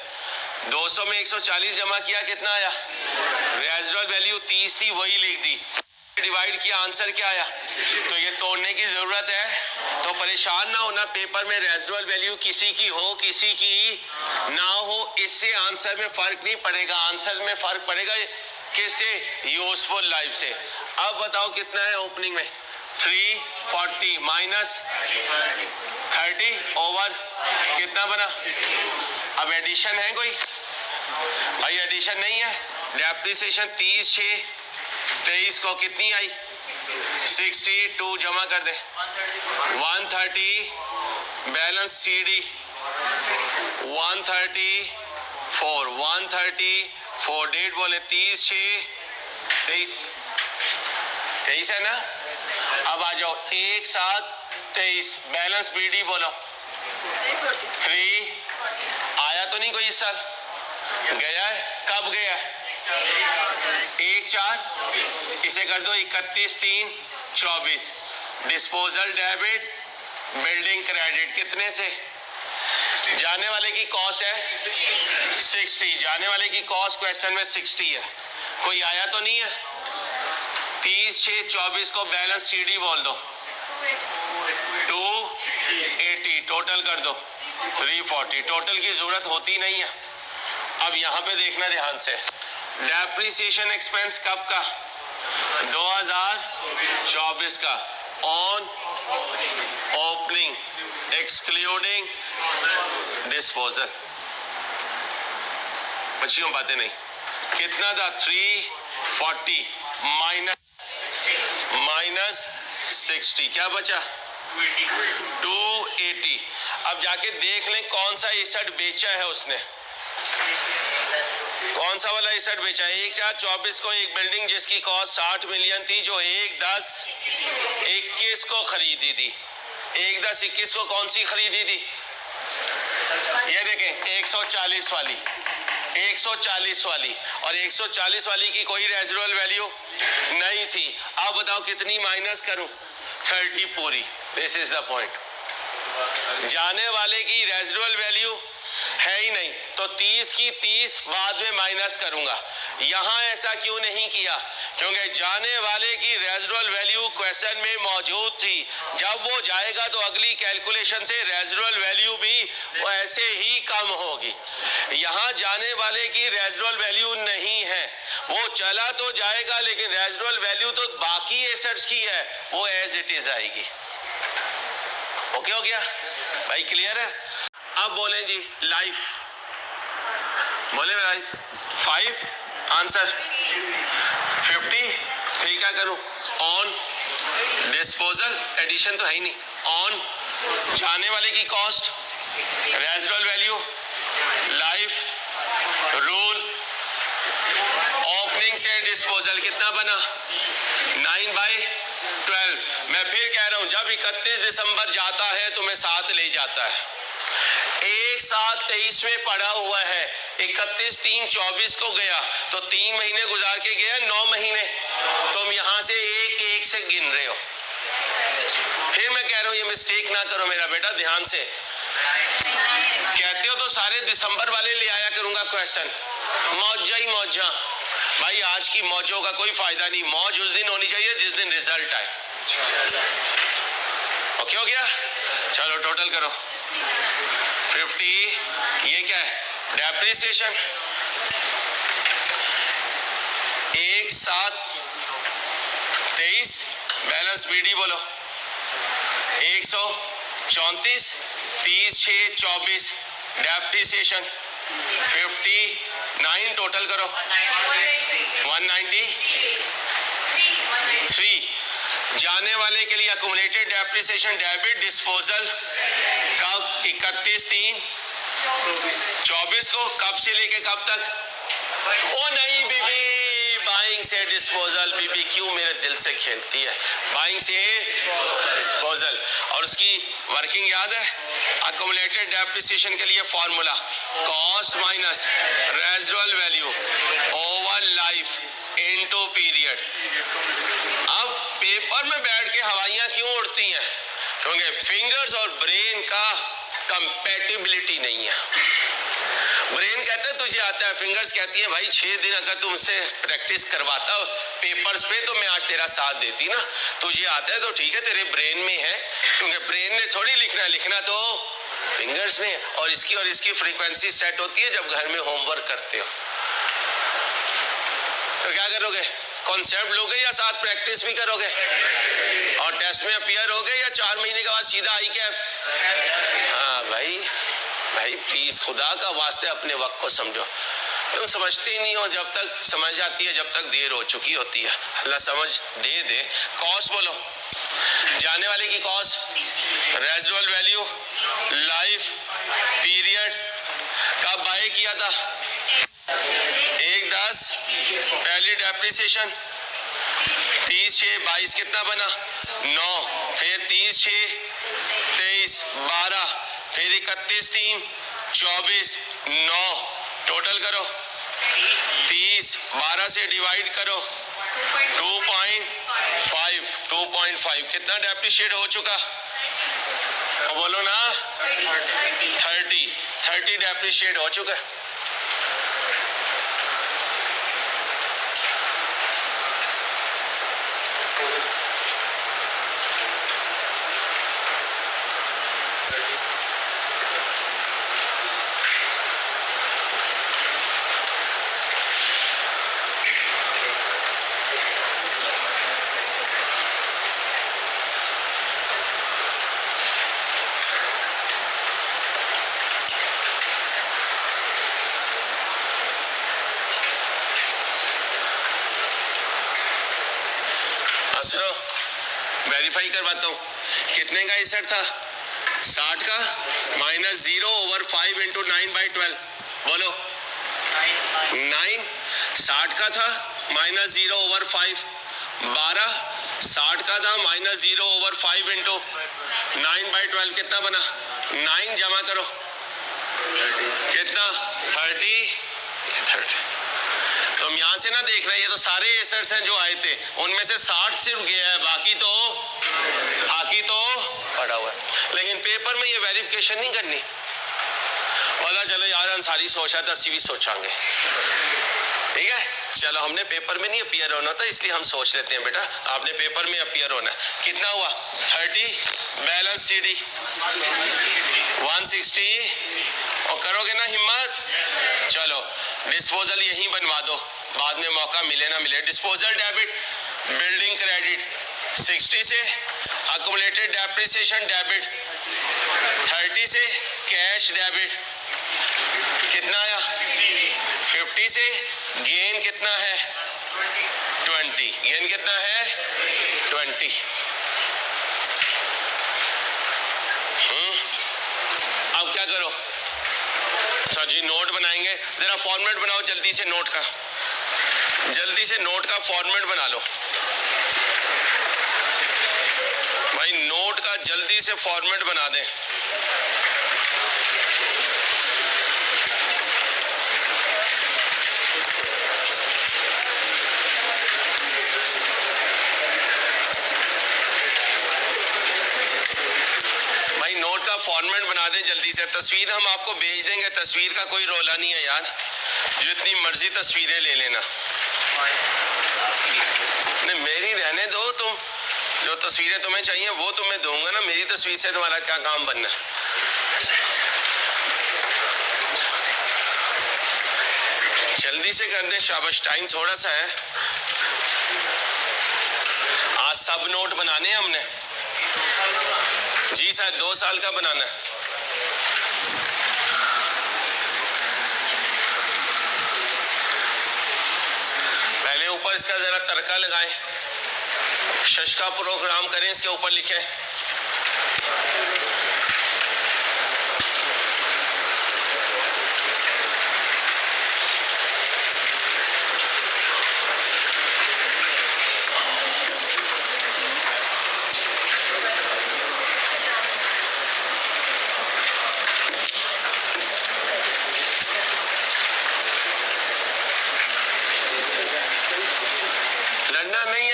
200 में 140 जमा किया, कितना आया? रेजिडुअल वैल्यू 30 थी, वही लिख दी। डिवाइड किया, आंसर क्या आया? तो ये तोड़ने की जरूरत है, तो परेशान ना होना। पेपर में रेजिडुअल वैल्यू किसी की हो, किसी की ना हो, इससे आंसर में फर्क नहीं पड़ेगा। आंसर में फर्क पड़ेगा किससे? यूजफुल लाइफ से। अब बताओ कितना है ओपनिंग में? 340 माइनस 30 ओवर कितना बना? अब एडिशन है कोई? भाई एडिशन नहीं है। डेप्रिसिएशन 30 6 23 को कितनी आई? 62 जमा कर दे। 130 बैलेंस CD 134 134 डेट बोले 30 6 23 है ना। अब आ जाओ एक साथ 23 बैलेंस BD बोलो 3। आया तो नहीं कोई इस साल? गया है? कब गया है? 1/4 इसे कर दो 31 3 24। डिस्पोजल डेबिट बिल्डिंग क्रेडिट कितने से? जाने वाले की कॉस्ट है 60, जाने वाले की कॉस्ट क्वेश्चन में 60 है। कोई आया तो नहीं है? 30 6 24 को बैलेंस CD बोल दो 280 टोटल कर दो 340। टोटल की जरूरत होती नहीं है। अब यहाँ पे देखना ध्यान से, डेप्रिसिएशन एक्सपेंस कब का? 2024 का। On opening excluding disposal. बच्चियों बातें नहीं। कितना था? 340 माइनस 60 क्या बचा? 280। अब जाके देख लें कौन सा एसेट बेचा है उसने, कौन सा वाला एसेट बेचा है। 1/4/24 को एक बिल्डिंग जिसकी कॉस्ट 60 मिलियन थी, जो 1/10/21 को खरीदी थी। 1/10/21 को कौन सी खरीदी थी? ये देखें 140 वाली, 140 वाली, और 140 वाली की कोई रेजिडुअल वैल्यू नहीं थी। अब बताओ कितनी माइनस करूं? 30 पूरी। This is the point. जाने वाले की रेजिडुअल वैल्यू है ही नहीं, तो 30 की 30 बाद में माइनस करूंगा। यहां ऐसा क्यों नहीं किया? क्योंकि जाने वाले की रेजिडुअल वैल्यू क्वेश्चन में मौजूद थी। जब वो जाएगा तो अगली कैलकुलेशन से रेजिडुअल वैल्यू भी ऐसे ही कम होगी। यहां जाने वाले की रेजिडुअल वैल्यू नहीं है, वो चला तो जाएगा लेकिन रेजिडुअल वैल्यू तो बाकी एसेट्स की है, वो एज इट इज आएगी। ओके हो गया भाई? क्लियर है? अब बोलें जी लाइफ, बोले भाई 5 आंसर 50। ठीक है करूं? ऑन डिस्पोजल एडिशन तो है ही नहीं, ऑन जाने वाले की cost, residual value, life, rule, opening से डिस्पोजल कितना बना 9/12। मैं फिर कह रहा हूं जब 31 दिसंबर जाता है तो मैं साथ ले जाता है, एक साथ 23 में पड़ा हुआ है, 31/3/24 को गया तो 3 महीने गुजार के गया 9 महीने, तुम यहां से एक एक से गिन रहे हो। फिर मैं कह रहा हूं ये मिस्टेक ना करो मेरा बेटा, ध्यान से कहते हो तो सारे दिसंबर वाले ले आया करूंगा क्वेश्चन, मौजा ही मौजा। भाई आज की मौजों का कोई फायदा नहीं, मौज उस दिन होनी चाहिए जिस दिन रिजल्ट आए। ओके हो गया, चलो टोटल करो 50, ये क्या है डेप्रिसिएशन, 1/7/23 बैलेंस बीडी बोलो 134, 30/6/24 डेप्रिसिएशन 59, टोटल करो 193। जाने वाले के लिए अकुमुलेटेड डेप्रिसिएशन डेबिट डिस्पोजल कब 31/3/24 को, कब से लेके कब तक? ओ नहीं बीबी, बाइंग से डिस्पोजल, बीबी क्यों मेरे दिल से खेलती है, बाइंग से डिस्पोजल। और उसकी वर्किंग याद है, अकुमुलेटेड डेप्रिसिएशन के लिए formula cost minus residual value over life into period. अब पेपर में बैठ के हवाइयां क्यों उड़ती हैं? क्योंकि फिंगर्स और ब्रेन का कंपैटिबिलिटी नहीं है। ब्रेन कहता है तुझे आता है, फिंगर्स कहती है भाई 6 दिन अगर तुमसे प्रैक्टिस करवाता पेपर्स पे तो मैं आज तेरा साथ देती ना, तुझे आता है तो ठीक है तेरे ब्रेन में है, क्योंकि ब्रेन ने थोड़ी लिखना है, लिखना तो फिंगर्स ने। और इसकी फ्रीक्वेंसी सेट होती है जब घर में होमवर्क करते हो। तो क्या करोगे, कॉन्सेप्ट लोगे या साथ प्रैक्टिस भी करोगे? और टेस्ट में अपीयर होगे या 4 महीने के बाद सीधा आई कैप? हाँ भाई प्लीज खुदा का वास्ते अपने वक्त को समझो, तुम समझते ही नहीं हो, जब तक समझ जाती है जब तक देर हो चुकी होती है। अल्लाह समझ दे। कॉस्ट बोलो, जाने वाले की cost, residual value, life, period, कब बाय किया था 1/10 पहली डेप्रिसिएशन, 30/6/22 कितना बना 9, फिर 30/6/23 12, फिर 31/3/24 9, टोटल करो 30 12 से डिवाइड करो 2.5 कितना डेप्रिशिएट हो चुका? तो बोलो ना 30 डेप्रिशिएट हो चुका है। वेरीफाई करवाता हूँ, कितने का इसेट था 60 का, माइनस 0/5 इंटू 9/12 बोलो 9, 60 का था माइनस 0/5 12, 60 का था माइनस 0/5 इंटू 9/12 कितना बना 9, जमा करो कितना 30। तुम यहां से ना देख रहे, ये तो सारे एसेट्स हैं जो आए थे, उनमें से 60 सिर्फ गया है, बाकी तो पड़ा हुआ है। लेकिन पेपर में ये वेरिफिकेशन नहीं करनी। बोला चलो यार अंसारी सोचा था, 80 भी सोचांगे, ठीक है। चलो हमने पेपर में नहीं अपीयर होना था, इसलिए हम सोच लेते हैं बेटा आपने पेपर में अपीयर होना है। कितना हुआ 30, बैलेंस सीडी 160, और करोगे ना हिम्मत। चलो डिस्पोजल यहीं बनवा दो, बाद में मौका मिले ना मिले। डिस्पोजल डेबिट, बिल्डिंग क्रेडिट 60 से, अकुमुलेटेड डेप्रिसिएशन डेबिट 30 से, कैश डेबिट कितना आया 50 से, गेन कितना है 20, गेन कितना है 20। क्या करो सर जी, नोट बनाएंगे, जरा फॉर्मेट बनाओ जल्दी से, नोट का जल्दी से नोट का फॉर्मेट बना लो भाई, नोट का जल्दी से फॉर्मेट बना दें। भाई नोट का फॉर्मेट बना दें जल्दी से। तस्वीर हम आपको भेज देंगे, तस्वीर का कोई रोला नहीं है यार, जितनी मर्जी तस्वीरें ले लेना। नहीं मेरी रहने दो, तुम जो तस्वीरें तुम्हें चाहिए वो तुम्हें दूंगा ना, मेरी तस्वीर से तुम्हारा क्या काम बनना। जल्दी से कर दे, शाबाश, टाइम थोड़ा सा है। आज सब नोट बनाने हैं हमने जी सर, 2 साल का बनाना है। पहले ऊपर इसका जरा तड़का लगाएं, शश का प्रोग्राम करें, इसके ऊपर लिखें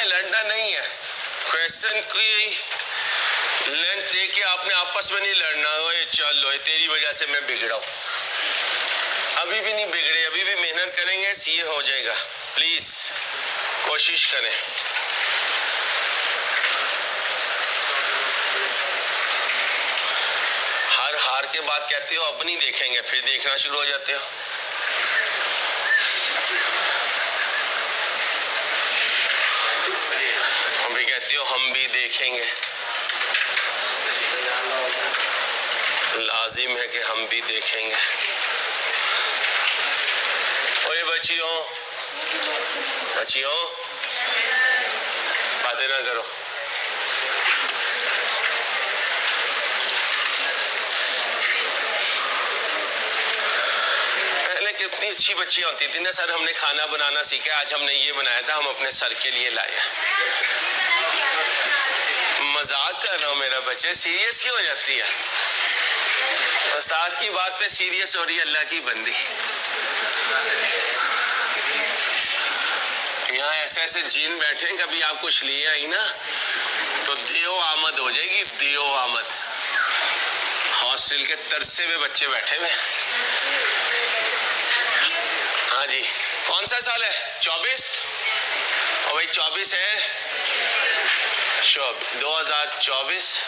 लड़ना नहीं है, क्वेश्चन की लेंथ देके आपने आपस में नहीं लड़ना। ओए चलो, तेरी वजह से मैं बिगड़ा हूं, अभी भी नहीं बिगड़े, अभी भी मेहनत करेंगे, सीए हो जाएगा। प्लीज कोशिश करें। हर हार के बाद कहते हो अब नहीं देखेंगे, फिर देखना शुरू हो जाते हो। कहते हो हम भी देखेंगे, लाजिम है कि हम भी देखेंगे। ओए बच्चियों बच्चियों, बातें ना करो। पहले कितनी अच्छी बच्चियां होती थी ना, सर हमने खाना बनाना सीखा, आज हमने ये बनाया था, हम अपने सर के लिए लाए। मजाक कर रहा हूँ मेरा बच्चे, सीरियस क्यों हो जाती है? उस्ताद की बात पे सीरियस हो रही है अल्लाह की बंदी। यहाँ ऐसे ऐसे जीन बैठे, कभी आप कुछ लिए आई ना तो देओ आमद हो जाएगी, देओ आमद। हॉस्टल के तरसे हुए बच्चे बैठे हुए। हाँ जी, कौन सा साल है? 24? और भाई 24 है, 2024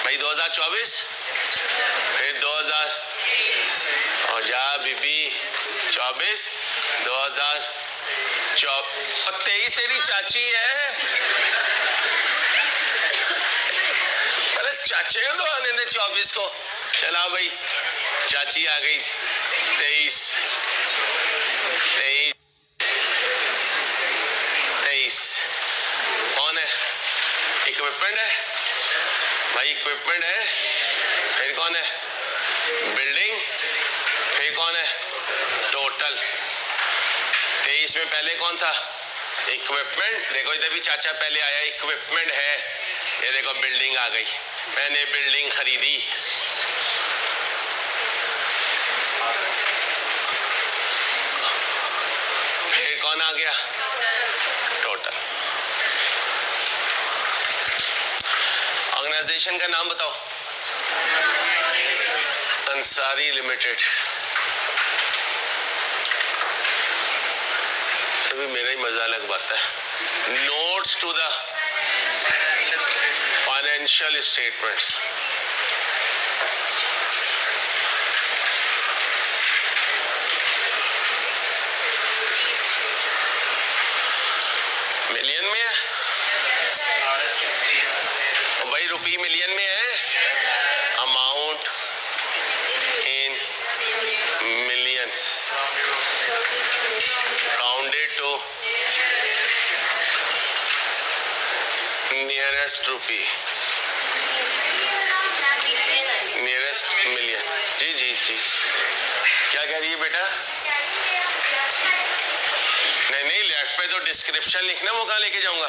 भाई, 2024 फिर 2000 और जा बीबी 24 2023 तेरी चाची है। अरे चाचे को तो आने दे 24 को। चला भाई, चाची आ गई 23 कौन है? इक्विपमेंट है भाई, इक्विपमेंट है। फिर कौन है? बिल्डिंग। फिर कौन है? टोटल। 23 में पहले कौन था? इक्विपमेंट। देखो इधर भी चाचा पहले आया, इक्विपमेंट है। ये देखो बिल्डिंग आ गई, मैंने बिल्डिंग खरीदी। फिर कौन आ गया? टोटल। ऑर्गेनाइजेशन का नाम बताओ। अंसारी लिमिटेड। अभी मेरा ही मजा अलग बात है। Notes to the financial statements. Million में है भाई, रुपये मिलियन में है। Amount in million rounded to nearest rupee, nearest million. Prescription लिखना, वो कहाँ लेके जाऊंगा?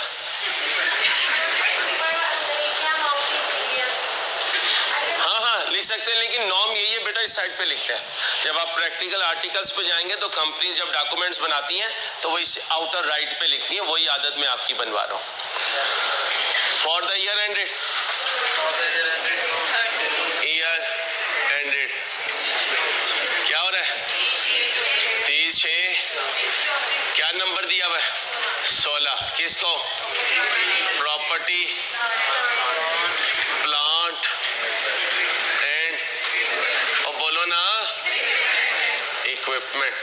हाँ लिख सकते हैं, लेकिन नॉर्म यही है बेटा, इस साइड पे लिखते हैं। जब आप प्रैक्टिकल आर्टिकल्स पे जाएंगे तो कंपनी जब डॉक्यूमेंट्स बनाती हैं तो वो इस आउटर राइट पे लिखती हैं, वही आदत मैं आपकी बनवा रहा हूँ। For the year ended, year ended क्या हो रहा है? 30/6, क्या नंबर दिया हुआ है? 16। किसको? प्रॉपर्टी, प्लांट एंड, और बोलो ना, equipment.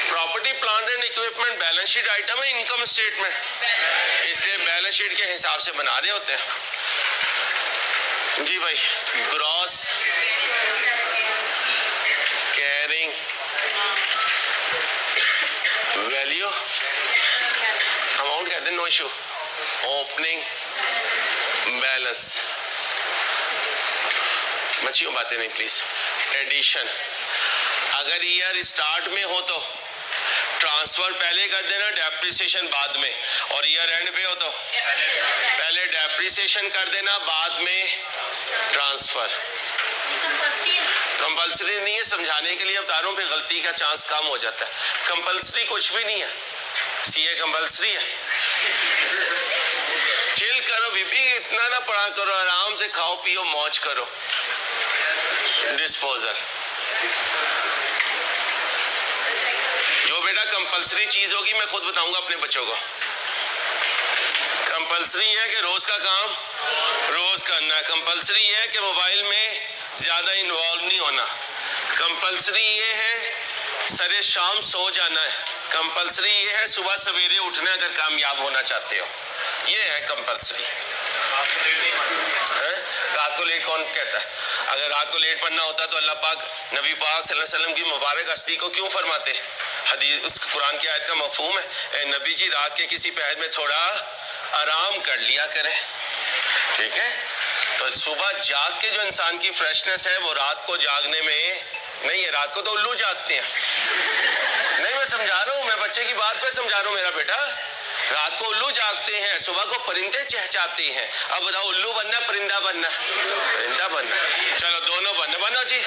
Property, plant and equipment balance sheet item है, इनकम स्टेटमेंट, इसलिए बैलेंस शीट के हिसाब से बना रहे होते हैं जी भाई। ग्रॉस कैरिंग वैल्यू, अमाउंट कहते हैं, नो इशू। ओपनिंग बैलेंस, बच्चियों बातें नहीं प्लीज। एडिशन, अगर ईयर स्टार्ट में हो तो ट्रांसफर पहले कर देना, डेप्रिसिएशन बाद में, और ईयर एंड पे हो तो पहले डेप्रिसिएशन कर देना, बाद में ट्रांसफर। कंपल्सरी नहीं है, समझाने के लिए बता रहा हूं, फिर गलती का चांस कम हो जाता है। कंपल्सरी कुछ भी नहीं है, सीए कंपल्सरी है। चिल करो बीबी, इतना ना पढ़ा करो, आराम से खाओ पियो मौज करो। डिस्पोजल, जो बेटा कंपल्सरी चीज होगी मैं खुद बताऊंगा अपने बच्चों को। कंपल्सरी है कि रोज का काम रोज करना है। कंपल्सरी है कि मोबाइल में ज्यादा इन्वॉल्व नहीं होना। कंपल्सरी ये है सरे शाम सो जाना है। कंपल्सरी ये है सुबह सवेरे उठना अगर कामयाब होना चाहते हो, ये है कंपल्सरी। रात को लेट कौन कहता है? अगर रात को लेट पढ़ना होता तो अल्लाह पाक नबी पाक सल्लल्लाहु अलैहि वसल्लम की मुबारक हस्ती को क्यों फरमाते? हदीस उस कुरान की आयत का मफहूम है, ए नबी जी रात के किसी पहर में थोड़ा आराम कर लिया करें, ठीक है? तो सुबह जाग के जो इंसान की फ्रेशनेस है वो रात को जागने में नहीं है। रात को तो उल्लू जागते हैं। नहीं, मैं समझा रहा हूँ, मैं बच्चे की बात पे समझा रहा हूँ मेरा बेटा। रात को उल्लू जागते हैं, सुबह को परिंदे चहचहाते हैं। अब बताओ उल्लू बनना परिंदा बनना? परिंदा बनना। चलो दोनों बनो जी,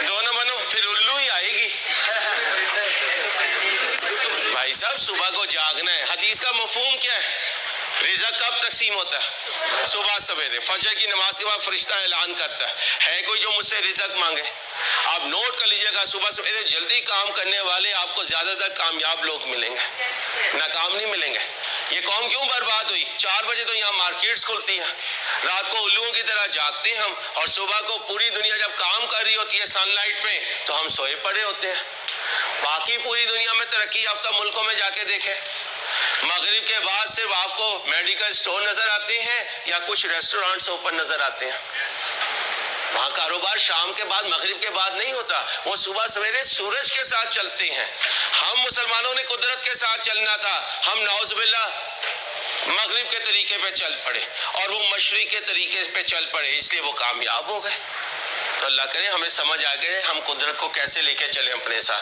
दोनों बनो, फिर उल्लू ही आएगी। भाई साहब सुबह को जागना है। हदीस का मफहूम क्या है? रिज़्क़ कब तकसीम होता है? सुबह सवेरे फजर की नमाज के बाद फरिश्ता ऐलान करता है कोई जो मुझसे रिज़्क़ मांगे। आप नोट कर लीजिएगा, सुबह सवेरे जल्दी काम करने वाले आपको ज्यादातर कामयाब लोग मिलेंगे, नाकाम नहीं मिलेंगे। ये कौम क्यों बर्बाद हुई? 4 बजे तो यहाँ मार्केट्स खुलती हैं, रात को उल्लुओं की तरह जागते हैं हम, और सुबह को पूरी दुनिया जब काम कर रही होती है सनलाइट में तो हम सोए पड़े होते हैं। बाकी पूरी दुनिया में तरक्की याफ्ता मुल्कों में जाके देखें, मगरिब के बाद सिर्फ आपको मेडिकल स्टोर नजर आते हैं या कुछ रेस्टोरेंट्स ओपन नजर आते हैं। वहाँ कारोबार शाम के बाद मगरिब के बाद नहीं होता, वो सुबह सवेरे सूरज के साथ चलते हैं। हम मुसलमानों ने कुदरत के साथ चलना था, हम नाउज़ुबिल्लाह मगरिब के तरीके पे चल पड़े और वो मशरिक के तरीके पे चल पड़े, इसलिए वो कामयाब हो गए। तो अल्लाह करे हमें समझ आ गए हम कुदरत को कैसे लेके चले अपने साथ।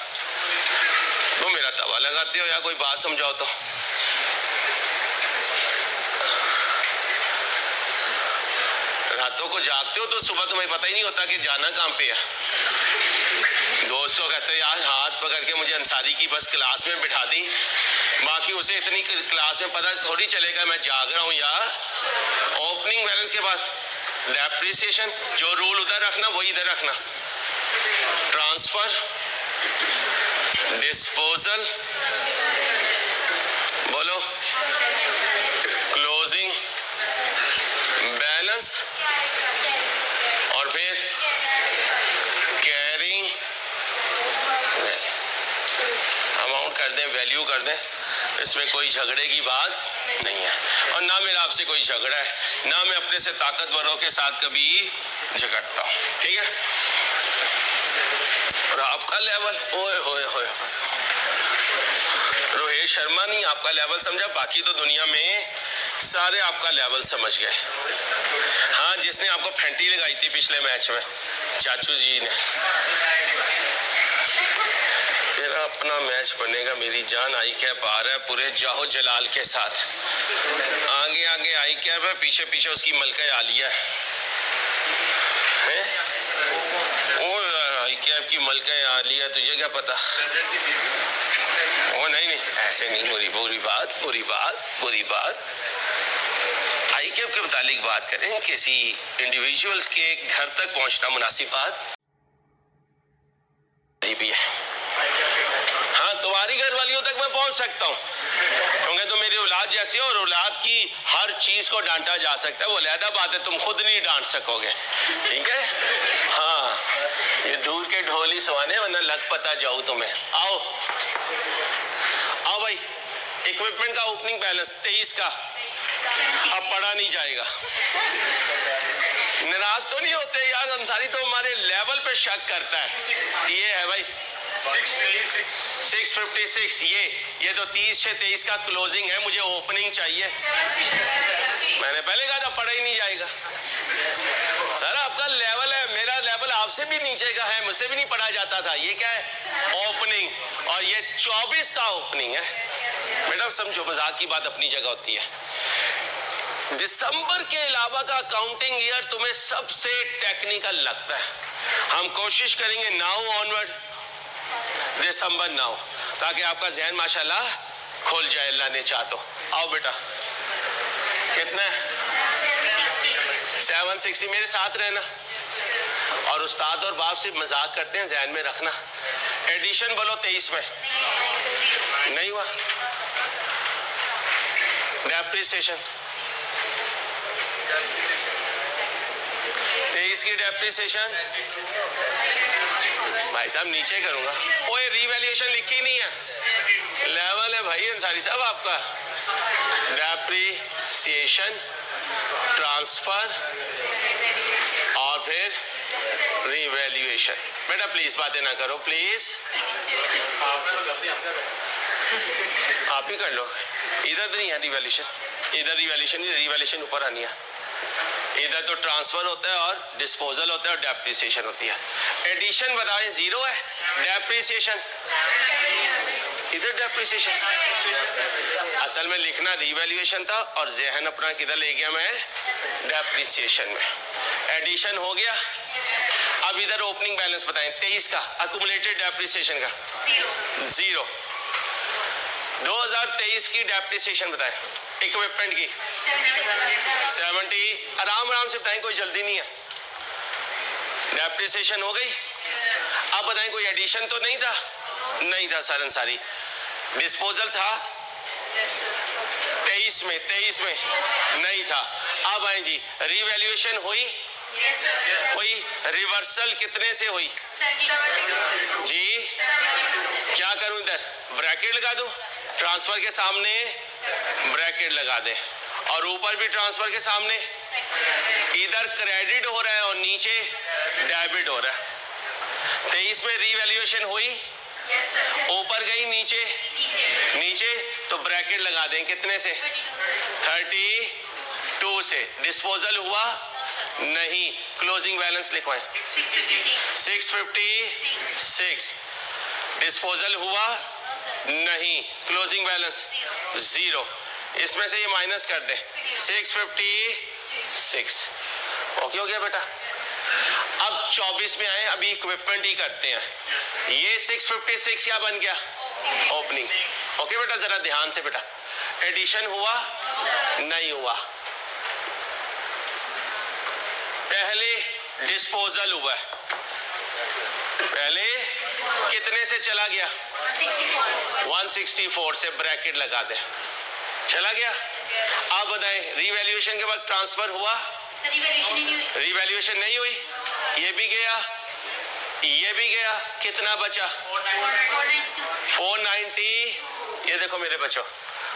तो मेरा तवा लगाते हो या कोई बात समझाओ तो। रातों को जागते हो तो सुबह तुम्हें पता ही नहीं होता कि जाना कहाँ पे है। दोस्त को कहते हो यार हाथ पकड़ के मुझे अंसारी की बस क्लास में बिठा दी, बाकी उसे इतनी क्लास में पता थोड़ी चलेगा मैं जाग रहा हूँ यार। ओपनिंग बैलेंस के बाद डेप्रिसिएशन, जो रूल उधर रखना वही इधर रखना। ट्रांसफर, डिस्पोजल, बोलो, क्लोजिंग बैलेंस, और फिर कैरिंग अमाउंट कर दें, वैल्यू कर दें। इसमें कोई झगड़े की बात नहीं है, और ना मेरा आपसे कोई झगड़ा है, ना मैं अपने से ताकतवरों के साथ कभी झगड़ता हूं, ठीक है? और आपका लेवल ओए होए होए, रोहित शर्मा नहीं आपका लेवल समझा, बाकी तो दुनिया में सारे आपका लेवल समझ गए। हाँ, जिसने आपको फेंटी लगाई थी पिछले मैच में, चाचू जी ने, तेरा अपना मैच बनेगा, मेरी जान। आई कैप आ रहा है पूरे जाहो जलाल के साथ। आगे आगे आई कैप है, पीछे पीछे उसकी मलका आलिया है। आई कैप की मलका आलिया, तुझे क्या पता? ओ नहीं नहीं, ऐसे नहीं। बुरी बात। आई कैप के मुतालिक बात करें, किसी इंडिविजुअल के घर तक पहुंचना मुनासिब बात भी है। हाँ, तुम्हारी घर वालियों तक मैं पहुंच सकता हूँ क्योंकि तुम मेरी औलाद जैसी हो और औलाद की हर चीज को डांटा जा सकता है। वो अलहदा बात है, तुम खुद नहीं डांट सकोगे, ठीक है? हाँ, ये दूर के ढोली सवाने, वरना लग पता जाऊँ तुम्हें। आओ भाई, इक्विपमेंट का ओपनिंग बैलेंस 23 का। अब पढ़ा नहीं जाएगा। नाराज तो नहीं होते यार? अंसारी तो हमारे लेवल पे शक करता है। ये है भाई 656। ये तो 30/6/23 का क्लोजिंग है। मुझे ओपनिंग चाहिए। मैंने पहले कहा था पढ़ा ही नहीं जाएगा। सर आपका लेवल है, मेरा लेवल आपसे भी नीचे का है, मुझसे भी नहीं पढ़ा जाता था। ये क्या है? ओपनिंग। और ये 24 का ओपनिंग है। बेटा समझो, मजाक की बात अपनी जगह होती है। दिसंबर के अलावा का काउंटिंग ईयर तुम्हें सबसे टेक्निकल लगता है। हम कोशिश करेंगे नाउ ऑनवर्ड, दिसंबर नाउ, ताकि आपका जहन माशाल्लाह खुल जाए, अल्लाह ने चाह तो। आओ बेटा, कितना 760। मेरे साथ रहना और उस्ताद और बाप से मजाक करते हैं, जहन में रखना। एडिशन बोलो 23 में नहीं हुआ। डेप्रिसिएशन 23 की डेप्रिसिएशन भाई साहब नीचे करूंगा। ओए रीवैल्यूएशन लिखी नहीं है, लेवल है भाई अंसारी साहब आपका। डेप्रिसिएशन, ट्रांसफर और फिर रीवैल्यूएशन। बेटा प्लीज बातें ना करो प्लीज, आप ही कर लो। इधर तो नहीं है रिवैल्यूएशन, इधर रिवैल्यूएशन ऊपर आनी है। इधर तो ट्रांसफर होता है और डिस्पोजल होता है और डेप्रिसिएशन होती है। एडिशन बताएं 0 है, डेप्रिसिएशन इधर डेप्रिसिएशन। असल में लिखना रिवैल्यूएशन था और जहन अपना किधर ले गया मैं? डेप्रिसिएशन में। एडिशन हो गया। अब इधर ओपनिंग बैलेंस बताएं 23 का, अक्यूमुलेटेड डेप्रिसिएशन का 0। 2023 की डेप्रिसिएशन बताएं इक्विपमेंट की 70। आराम से बताएं, कोई जल्दी नहीं है। डेप्रिसिएशन हो गई। अब बताएं कोई एडिशन तो नहीं था? नहीं था सर अंसारी। डिस्पोजल था 23 में नहीं था। अब आए जी, रीवैल्यूएशन हुई। रिवर्सल कितने से हुई जी? क्या करूं? इधर ब्रैकेट लगा दूं, ट्रांसफर के सामने ब्रैकेट लगा दे और ऊपर भी ट्रांसफर के सामने। इधर क्रेडिट हो रहा है और नीचे डेबिट हो रहा है। 23 में रीवैल्यूएशन हुई, ऊपर गई नीचे तो ब्रैकेट लगा दें कितने से? 32 से। डिस्पोजल हुआ नहीं, क्लोजिंग बैलेंस लिखवाएं 656। डिस्पोजल हुआ नहीं, क्लोजिंग बैलेंस 0। इसमें से ये माइनस कर दे 656। ओके हो गया बेटा। अब 24 में आए, अभी इक्विपमेंट ही करते हैं। ये 656 क्या बन गया? ओपनिंग। ओके बेटा, जरा ध्यान से बेटा। एडिशन हुआ नहीं हुआ, पहले डिस्पोजल हुआ। पहले कितने से चला गया? 164 से ब्रैकेट लगा दे, चला गया। अब बताएं रीवैल्यूएशन के बाद ट्रांसफर हुआ? रीवैल्यूएशन नहीं हुई। ये भी गया, ये भी गया। कितना बचा? 490। ये देखो मेरे बच्चों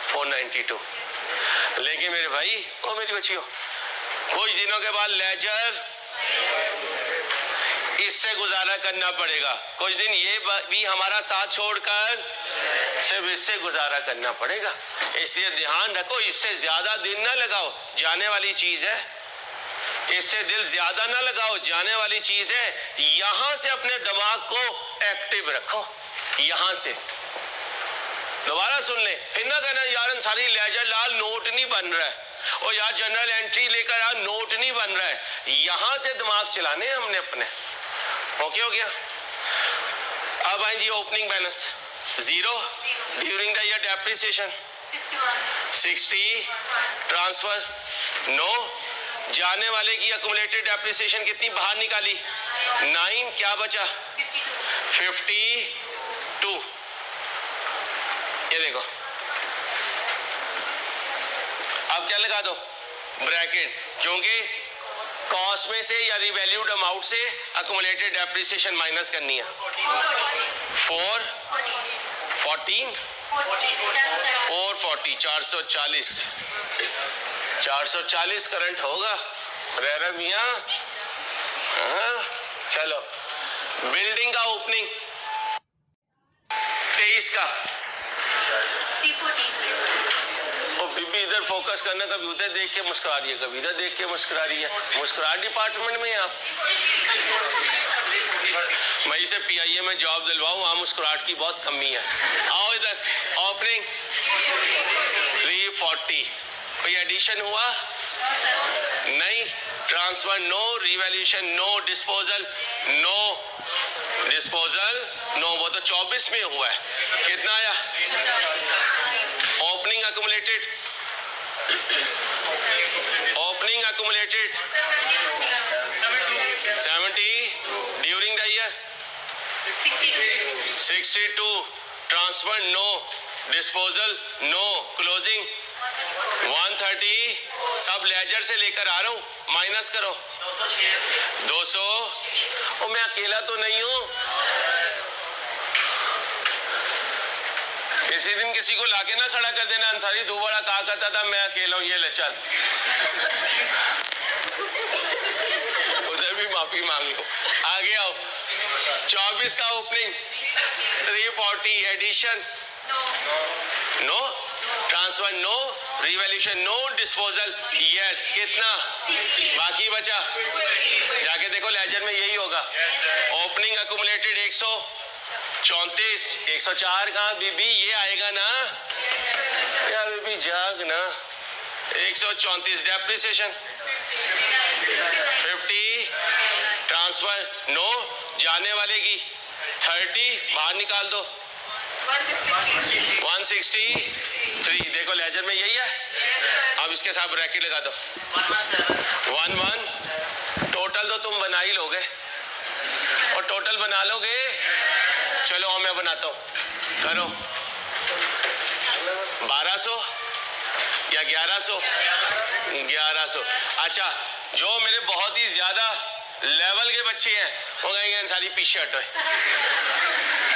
492। लेकिन मेरे भाई ओ मेरी बच्चियों, कुछ दिनों के बाद लेजर इससे गुजारा करना पड़ेगा। कुछ दिन ये भी हमारा साथ छोड़कर सिर्फ इससे गुजारा करना पड़ेगा। इसलिए ध्यान रखो, इससे ज्यादा दिन ना लगाओ, जाने वाली चीज है। इससे दिल ज्यादा ना लगाओ, जाने वाली चीज है। यहां से अपने दिमाग को एक्टिव रखो, यहां से। दोबारा सुन ले, फिर ना कहना यार अंसारी लेजर लाल नोट नहीं बन रहा है, और यार जनरल एंट्री लेकर आ नोट नहीं बन रहा है। यहां से दिमाग चलाने हमने अपने। ओके हो गया। अब आए जी opening balance 0 during the year depreciation 60 transfer 9 जाने वाले की अक्यूमुलेटेड डेप्रिसिएशन कितनी बाहर निकाली 9 क्या बचा 52। ये देखो अब क्या लगा दो ब्रैकेट, क्योंकि कॉस्ट में से या रिवैल्यूड अमाउंट से अक्यूमुलेटेड डेप्रिसिएशन माइनस करनी है। 440 440 करंट होगा रेरा मियां। चलो बिल्डिंग का ओपनिंग 23 का। ओ बीबी इधर फोकस करना, कभी उधर देख के मुस्कुरा रही है, कभी इधर देख के मुस्कुरा रही है। मुस्कुराहट डिपार्टमेंट में आप मैं इसे PIA में जॉब दिलवाऊं, वहां मुस्कुराहट की बहुत कमी है। आओ इधर ओपनिंग 340 कोई एडिशन हुआ नहीं, transfer no, revaluation no, disposal no, वो तो 24 में हुआ है। कितना आया opening accumulated 70 during the year 62 transfer no, disposal no, closing 130 सब लेजर से लेकर आ रहा हूं, माइनस करो 200। और मैं अकेला तो नहीं हूं, किसी दिन किसी को लाके ना खड़ा कर देना अंसारी दोबारा कहा करता था मैं अकेला हूं, ये ले चल उधर भी माफी मांग लो। आगे आओ 24 का opening 340 addition no, transfer no, revaluation no, disposal yes. कितना बाकी बचा जाके देखो लेजर में यही होगा। ओपनिंग अक्यूमुलेटेड 134 104 कहाँ बीबी ये आएगा ना या बीबी जाग ना 134 डेप्रिसिएशन 50 ट्रांसफर नो, जाने वाले की 30 बाहर निकाल दो 163। देखो लेजर में यही है। अब इसके साथ ब्रैकेट लगा दो 11 टोटल तो तुम बना ही लोगे, और टोटल बना लोगे। चलो और मैं बनाता हूं, करो 1200 या 1100। अच्छा जो मेरे बहुत ही ज्यादा लेवल के बच्चे हैं वो कहेंगे सारी पीछे हटो,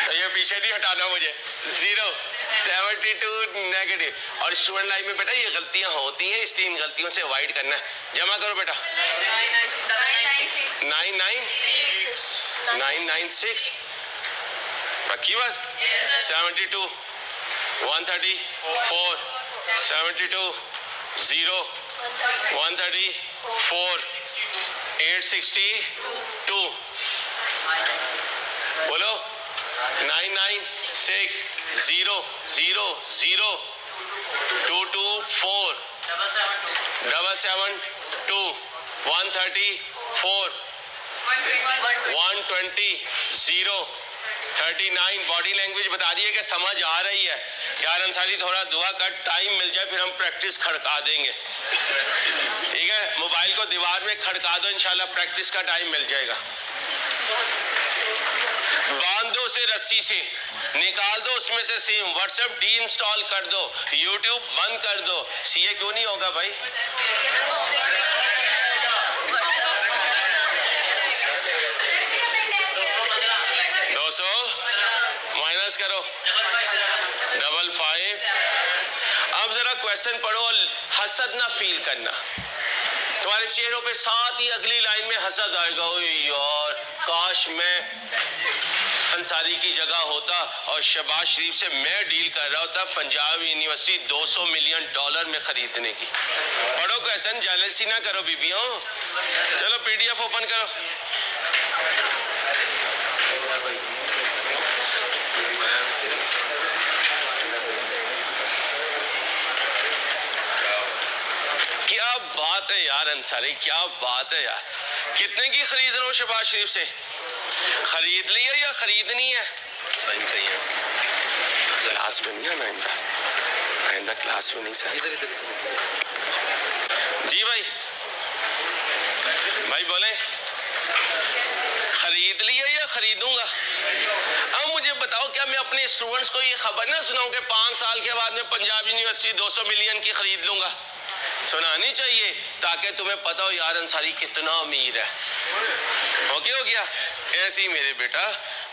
तो ये पीछे नहीं हटाना मुझे 072 नेगेटिव। और स्टूडेंट लाइफ में बेटा ये गलतियां होती हैं, इस 3 गलतियों से अवॉइड करना है। जमा करो बेटा 996 पक्की बात 72 134 72 0 134 862 बोलो 996 0 0 0 224 772 134 120 0 39। बॉडी लैंग्वेज बता दिए कि समझ आ रही है। यार अंसारी थोड़ा दुआ कर, टाइम मिल जाए फिर हम प्रैक्टिस खड़का देंगे, ठीक है। मोबाइल को दीवार में खड़का दो, इंशाल्लाह प्रैक्टिस का टाइम मिल जाएगा। बांध दो उसे रस्सी से, निकाल दो उसमें से सिम, व्हाट्सएप डी इंस्टॉल कर दो, यूट्यूब बंद कर दो। सीए क्यों नहीं होगा भाई? 200 माइनस करो 55। अब जरा क्वेश्चन पढ़ो और हसद ना फील करना। तुम्हारे चेहरों पे साथ ही अगली लाइन में हसद आएगा, ओए यार काश मैं अंसारी की जगह होता और शहबाज शरीफ से मैं डील कर रहा होता पंजाब यूनिवर्सिटी $200 मिलियन में खरीदने की। पढ़ो क्वेश्चन, जेलसी ना करो बीबियों। चलो पीडीएफ ओपन करो। क्या बात है यार अंसारी, क्या बात है यार। कितने की खरीद रहा हूँ शहबाज शरीफ से? खरीद लिया या खरीदनी है? सही है। क्लास में नहीं आना आइंदा क्लास में नहीं सर। जी भाई बोले खरीद लिया या खरीदूंगा? अब मुझे बताओ, क्या मैं अपने स्टूडेंट्स को ये खबर ना सुनाऊं कि 5 साल के बाद में पंजाब यूनिवर्सिटी 200 मिलियन की खरीद लूंगा? सुनानी चाहिए ताकि तुम्हें पता हो यार अंसारी कितना अमीर है। ओके हो गया? ऐसे ही मेरे बेटा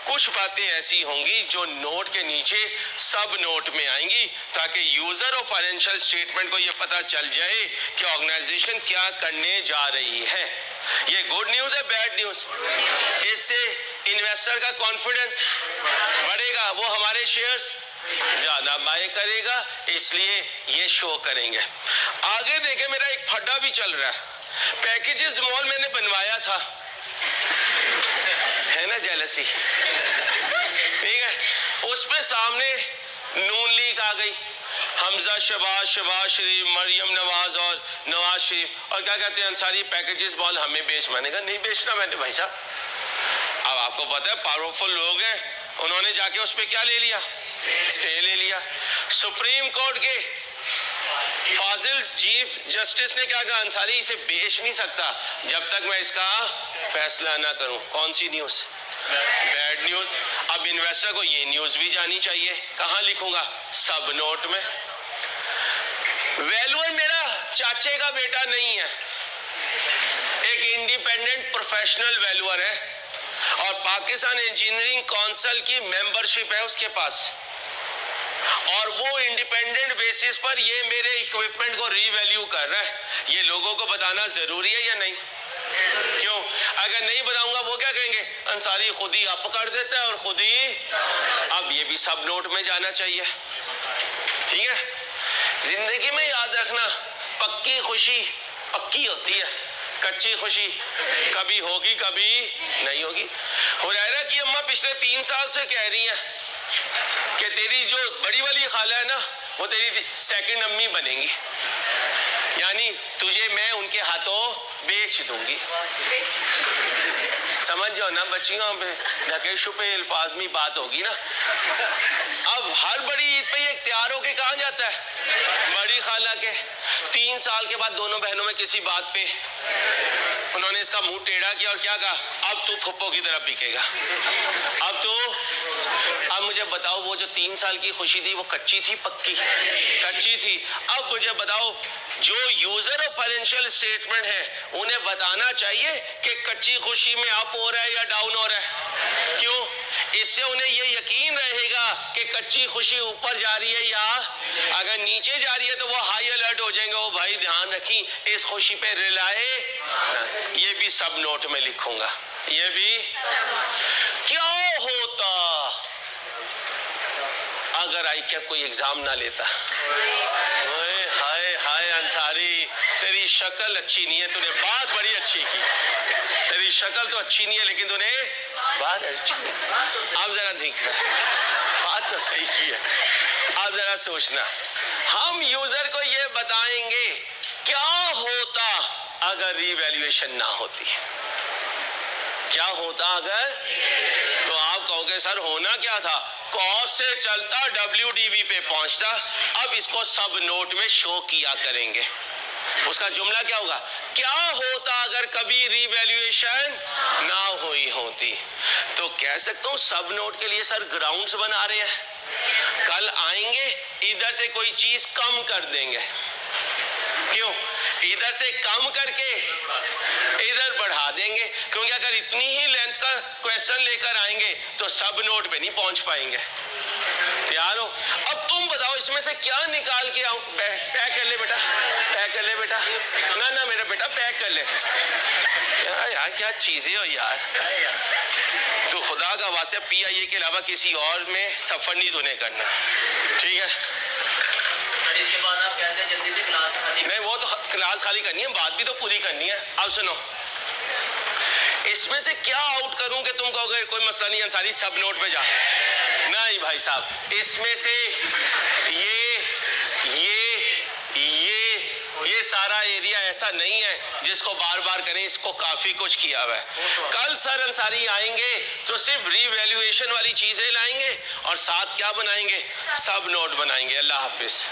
कुछ बातें ऐसी होंगी जो नोट के नीचे सब नोट में आएंगी ताकि यूजर और फाइनेंशियल स्टेटमेंट को यह पता चल जाए कि ऑर्गेनाइजेशन क्या करने जा रही है। ये गुड न्यूज है, बैड न्यूज? इससे इन्वेस्टर का कॉन्फिडेंस बढ़ेगा, वो हमारे शेयर्स ज्यादा बाय करेगा, इसलिए ये शो करेंगे। आगे देखे मेरा एक फड्डा भी चल रहा है। पैकेजेस मॉल मैंने बनवाया था, है ना जेलसी, ठीक है? उसमें सामने नून लीग आ गई, हमजा शहबाज शरीफ, मरियम नवाज और नवाज शरीफ, और क्या कहते हैं अंसारी पैकेजेस मॉल हमें बेच। मैंने कहा नहीं बेचना मैंने भाई साहब। अब आपको पता है पावरफुल लोग हैं, उन्होंने जाके उस पर क्या ले लिया? स्टे ले लिया। सुप्रीम कोर्ट के फाजिल चीफ जस्टिस ने क्या कहा? अंसारी इसे बेच नहीं सकता जब तक मैं इसका फैसला ना करूं। कौन सी न्यूज? Bad news. अब इन्वेस्टर को ये न्यूज भी जानी चाहिए। कहां लिखूंगा? सब नोट में। वैल्यूअर मेरा चाचे का बेटा नहीं है, एक इंडिपेंडेंट प्रोफेशनल वैल्यूअर है और पाकिस्तान इंजीनियरिंग काउंसिल की मेंबरशिप है उसके पास, और वो इंडिपेंडेंट बेसिस पर ये मेरे इक्विपमेंट को रीवैल्यू कर रहा है। ये लोगों को बताना जरूरी है या नहीं? क्यों? अगर नहीं बताऊंगा वो क्या कहेंगे? अंसारी खुद ही अप कर देता है और खुद ही। अब ये भी सब नोट में जाना चाहिए, ठीक है? जिंदगी में याद रखना, पक्की खुशी पक्की होती है, कच्ची खुशी कभी होगी कभी नहीं होगी। हुरैरा की अम्मा पिछले 3 साल से कह रही है कि तेरी जो बड़ी वाली खाला है ना, वो तेरी सेकंड अम्मी बनेंगी, यानी तुझे मैं उनके हाथों बेच दूंगी। समझ जाओ ना बच्चियों, ढके छुपे अल्फाज में बात होगी ना। अब हर बड़ी ईद पे ये तैयार होके कहाँ जाता है? बड़ी खाला के। 3 साल के बाद दोनों बहनों में किसी बात पे उन्होंने इसका मुंह टेढ़ा किया और क्या कहा? अब तू फुप्पो की तरफ बिकेगा। अब मुझे बताओ, वो जो 3 साल की खुशी थी वो कच्ची थी पक्की? कच्ची थी। अब मुझे बताओ, जो यूजर और फाइनेंशियल स्टेटमेंट है उन्हें बताना चाहिए कि कच्ची खुशी में अप हो रहा है या डाउन हो रहा है। क्यों? इससे उन्हें ये यकीन रहेगा कि कच्ची खुशी ऊपर जा रही है या अगर नीचे जा रही है तो वो हाई अलर्ट हो जाएंगे। ओ भाई ध्यान रखी, इस खुशी पे रिलाए। ये भी सब नोट में लिखूंगा। ये भी क्या होता अगर ICAP कोई एग्जाम ना लेता? हाय हाय अंसारी, तेरी शक्ल अच्छी नहीं है, तूने बात बड़ी अच्छी की। तेरी शक्ल तो अच्छी नहीं है लेकिन तूने बात अच्छी। अब जरा देखना, बात तो सही की है। अब जरा सोचना, हम यूजर को ये बताएंगे क्या होता अगर रिवैल्यूएशन ना होती। क्या होता अगर? तो आप कहोगे सर होना क्या था? कॉस्ट से चलता WDV पे पहुंचता, अब इसको सब नोट में शो किया करेंगे। उसका जुमला क्या होगा? क्या होता अगर कभी रिवैल्यूएशन ना हुई होती? तो कह सकता हूं सब नोट के लिए सर ग्राउंड्स बना रहे हैं। कल आएंगे इधर से कोई चीज कम कर देंगे। क्यों? इधर से कम करके इधर बढ़ा देंगे, क्योंकि अगर इतनी ही लेंथ का क्वेश्चन लेकर आएंगे तो सब नोट पे नहीं पहुंच पाएंगे। तैयार हो? अब तुम बताओ इसमें से क्या निकाल के आऊं? पैक कर ले बेटा, पैक कर ले बेटा। ना मेरा बेटा पैक कर ले। यार क्या चीजें हो यार, तू खुदा का वास्ते PIA के अलावा किसी और में सफर नहीं तूने करना, ठीक है? इसके बाद आप कहते हैं जल्दी से क्लास खाली। नहीं, वो तो क्लास खाली करनी है, बात भी तो पूरी करनी है। अब सुनो, इसमें से क्या आउट करूं कि तुम कहोगे कोई मसला नहीं अंसारी सब नोट पे जा? नहीं भाई साहब, इसमें से ये सारा एरिया ऐसा नहीं है जिसको बार बार करें, इसको काफी कुछ किया हुआ है। कल सर अंसारी आएंगे तो सिर्फ रीवैल्यूएशन वाली चीजें लाएंगे और साथ क्या बनाएंगे, सब नोट बनाएंगे। अल्लाह हाफिज।